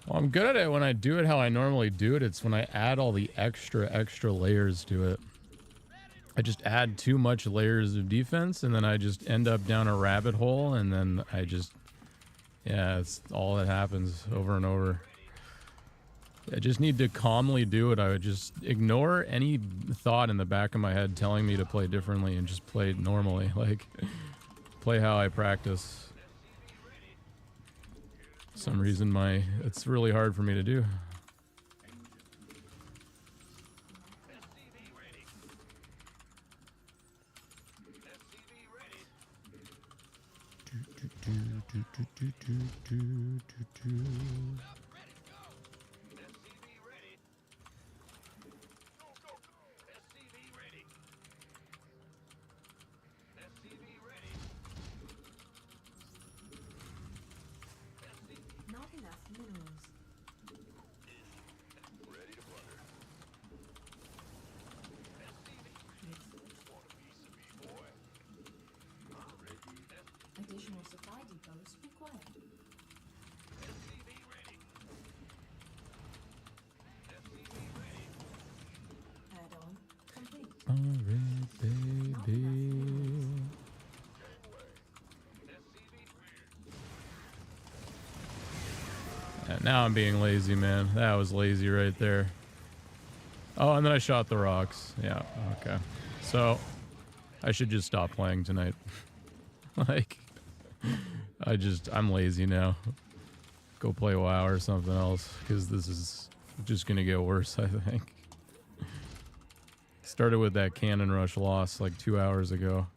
Well, I'm good at it when I do it how I normally do it. It's when I add all the extra layers to it. I just add too much layers of defense, and then I just end up down a rabbit hole, and then I just... Yeah, it's all that happens over and over. I just need to calmly do it. I would just ignore any thought in the back of my head telling me to play differently and just play normally. Like, play how I practice. For some reason, it's really hard for me to do. Not enough minerals. Ready to plunder. Additional supply depots required. Add-on complete. Alright, baby. Yeah, now I'm being lazy, man. That was lazy right there. Oh, and then I shot the rocks. Yeah, okay. So, I should just stop playing tonight. Like, I'm lazy now. Go play WoW or something else, because this is just gonna get worse, I think. Started with that cannon rush loss like 2 hours ago.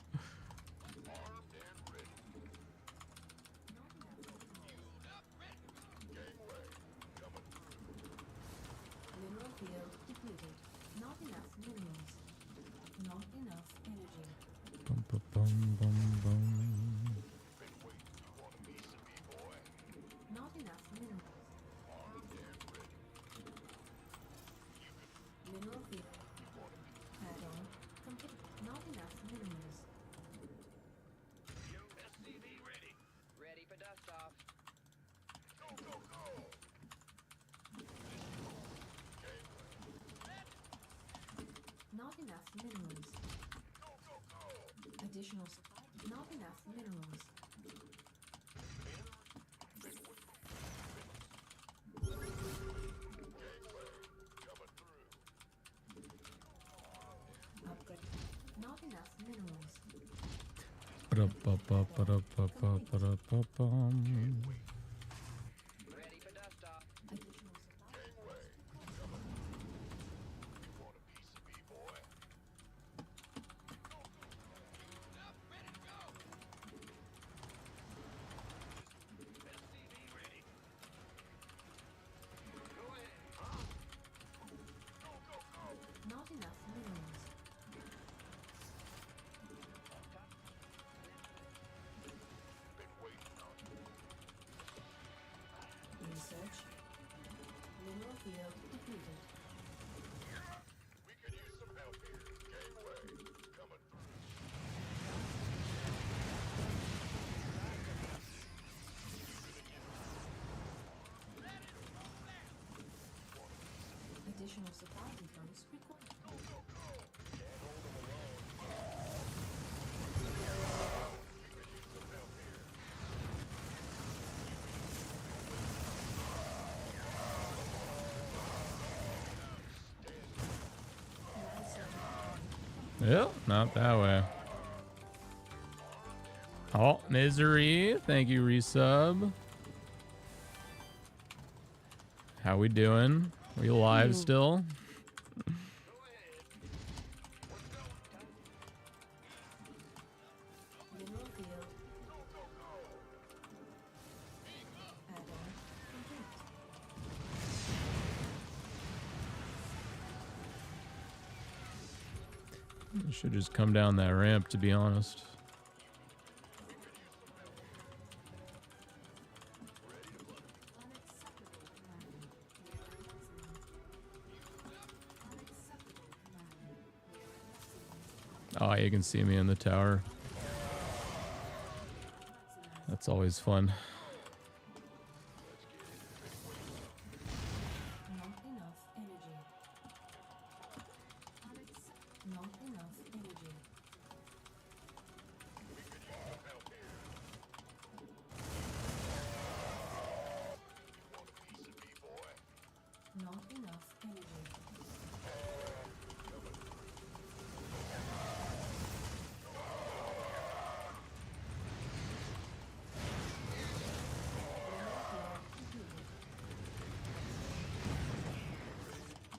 Mineral field depleted. Not enough minerals. Not enough energy. Bum, bum, bum, bum, bum. Not enough minerals. Mineral field. Add-on complete. Not enough minerals. Ready for dust off. Not enough minerals. Additional supply. Not enough minerals. Upgrade. Not enough Ba-da-ba-ba-ba-da-ba-ba-ba-da-ba-bum. Ready for dust off. Not enough minerals. Research. Mineral field depleted. We could use some help here. Gateway coming through. Additional supply depots required. Yep, not that way. Oh, Misery. Thank you, resub. How we doing? We live still? Mineral field. Add-on complete. You should just come down that ramp, to be honest. Oh, you can see me in the tower. That's always fun. Not enough energy. Not enough energy. Not enough energy.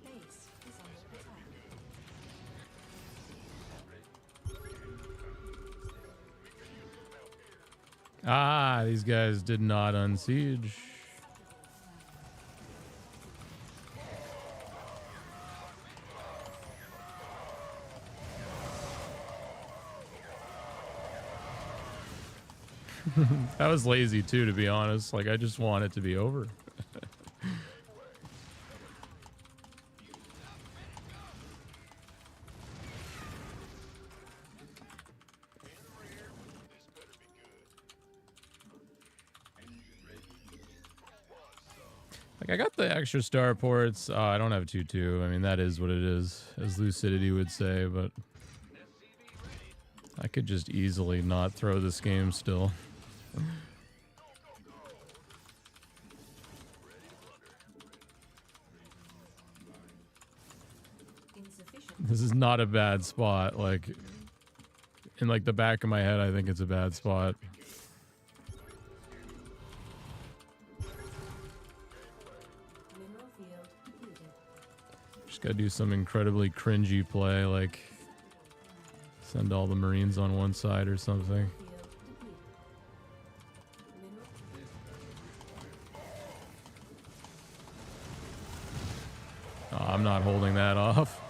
Base is under attack. Ah, these guys did not unsiege. That was lazy too, to be honest. Like, I just want it to be over. Like, I got the extra starports. I don't have 2-2. I mean, that is what it is, as Lucidity would say, but I could just easily not throw this game still. Insufficient. This is not a bad spot. Like, in like the back of my head, I think it's a bad spot. Mineral field depleted. Just gotta do some incredibly cringy play, like send all the Marines on one side or something. Field depleted. Mineral. Oh, I'm not holding that off.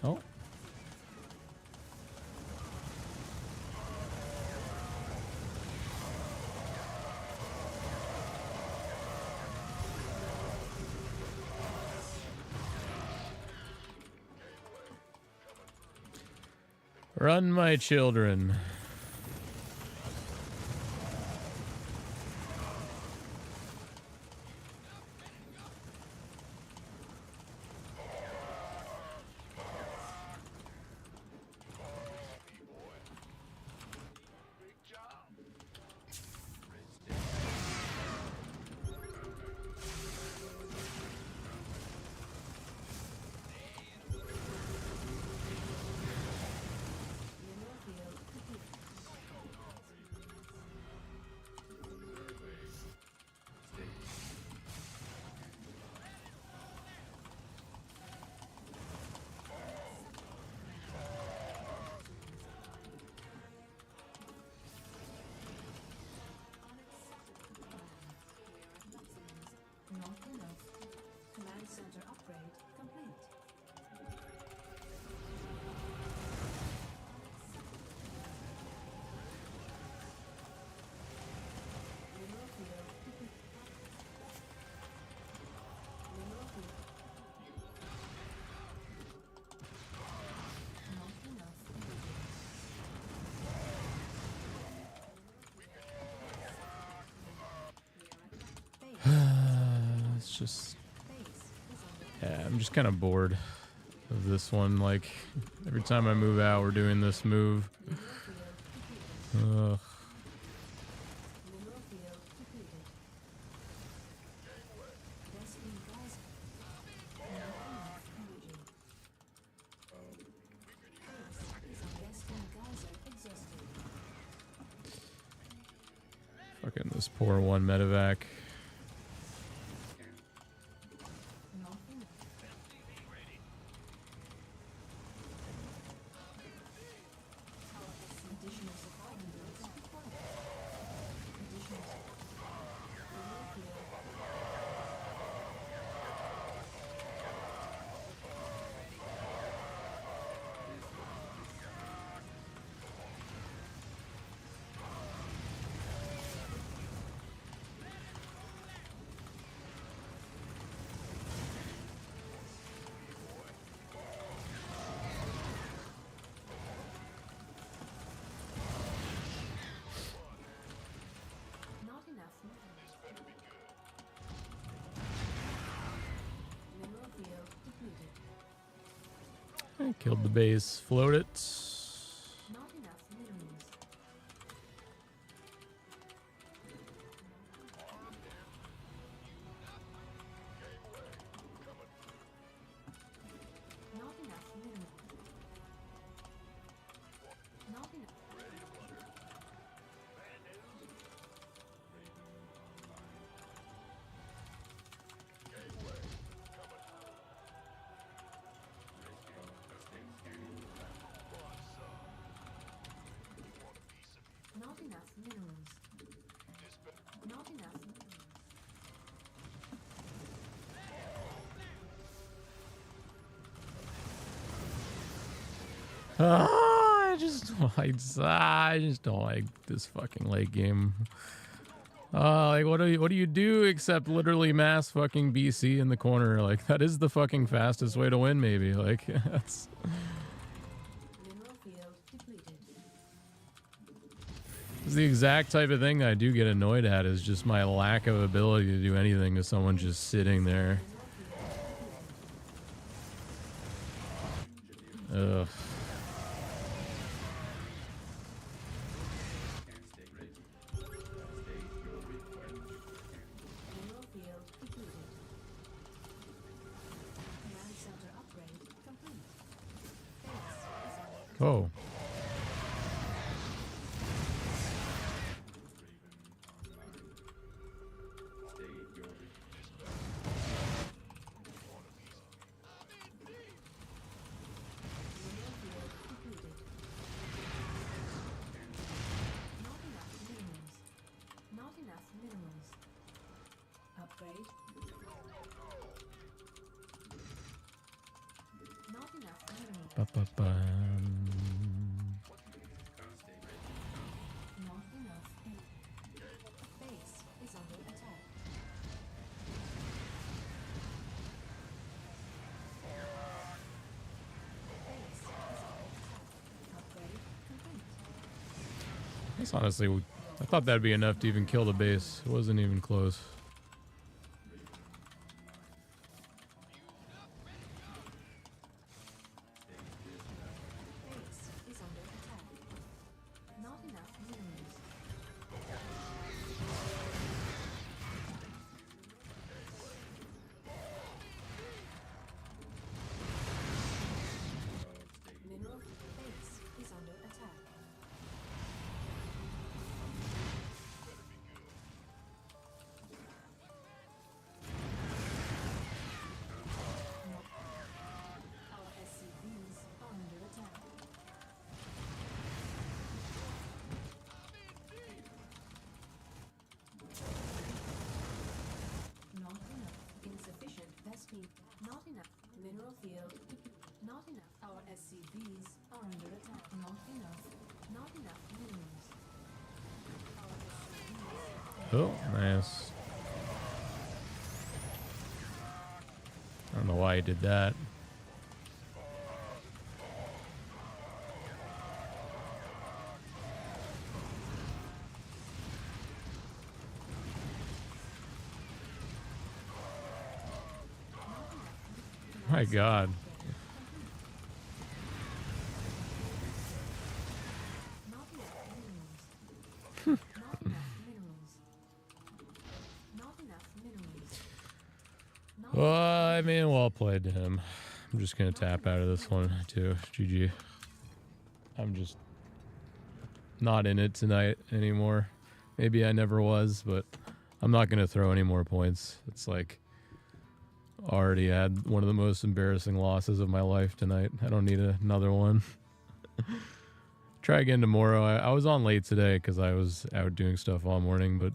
Oh. Run, my children. It's just, Base is under yeah, I'm just kind of bored of this one. Like, every time I move out, we're doing this move. mineral field depleted. Ugh. Mineral field depleted. Vesting geyser. Not enough energy. Base is on vesting geyser exhausted. Fucking this poor one medevac. Not enough. Additional supply windows required. Additional mineral field. Not enough mineral field depleted. Killed the base. Float it. Not enough minerals. Not enough minerals. Not enough. Not enough minerals. Not enough minerals. I just don't like this fucking late game. Like what do you do except literally mass fucking BC in the corner? Like that is the fucking fastest way to win, maybe. Like that's Mineral field depleted. it's the exact type of thing that I do get annoyed at, is just my lack of ability to do anything to someone just sitting there. Ugh. Mineral field depleted. Command center upgrade complete. Base is on. Oh. Mineral field depleted. Not enough minerals. Not enough minerals. Upgrade. Not enough minerals. Ba-ba-bum. Not enough base is under attack. Base is under attack. Upgrade complete. That's honestly, I thought that'd be enough to even kill the base. It wasn't even close. Base is under attack. Not enough minerals. Mineral base is under attack. Our SCVs are under attack. Not enough. Insufficient vesting. Not enough. Mineral field. Not enough. Our SCVs are under attack. Not enough. Not enough minerals. Our SCVs. Oh, nice. I don't know why he did that. my god. Not enough minerals. Not enough minerals. Not enough minerals. Not Well, I mean, well played to him. I'm just gonna tap out of this one too. GG. I'm just not in it tonight anymore. Maybe I never was, but I'm not gonna throw any more points. It's like already had one of the most embarrassing losses of my life tonight. I don't need another one. Try again tomorrow. I was on late today because I was out doing stuff all morning, but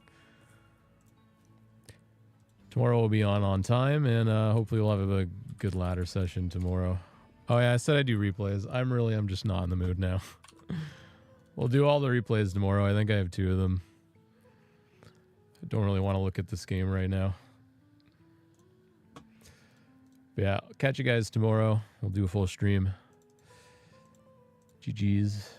tomorrow we'll be on time, and hopefully we'll have a good ladder session tomorrow. Oh yeah, I said I do replays. I'm just not in the mood now. We'll do all the replays tomorrow. I think I have 2 of them. I don't really want to look at this game right now. But yeah, I'll catch you guys tomorrow. We'll do a full stream. GG's.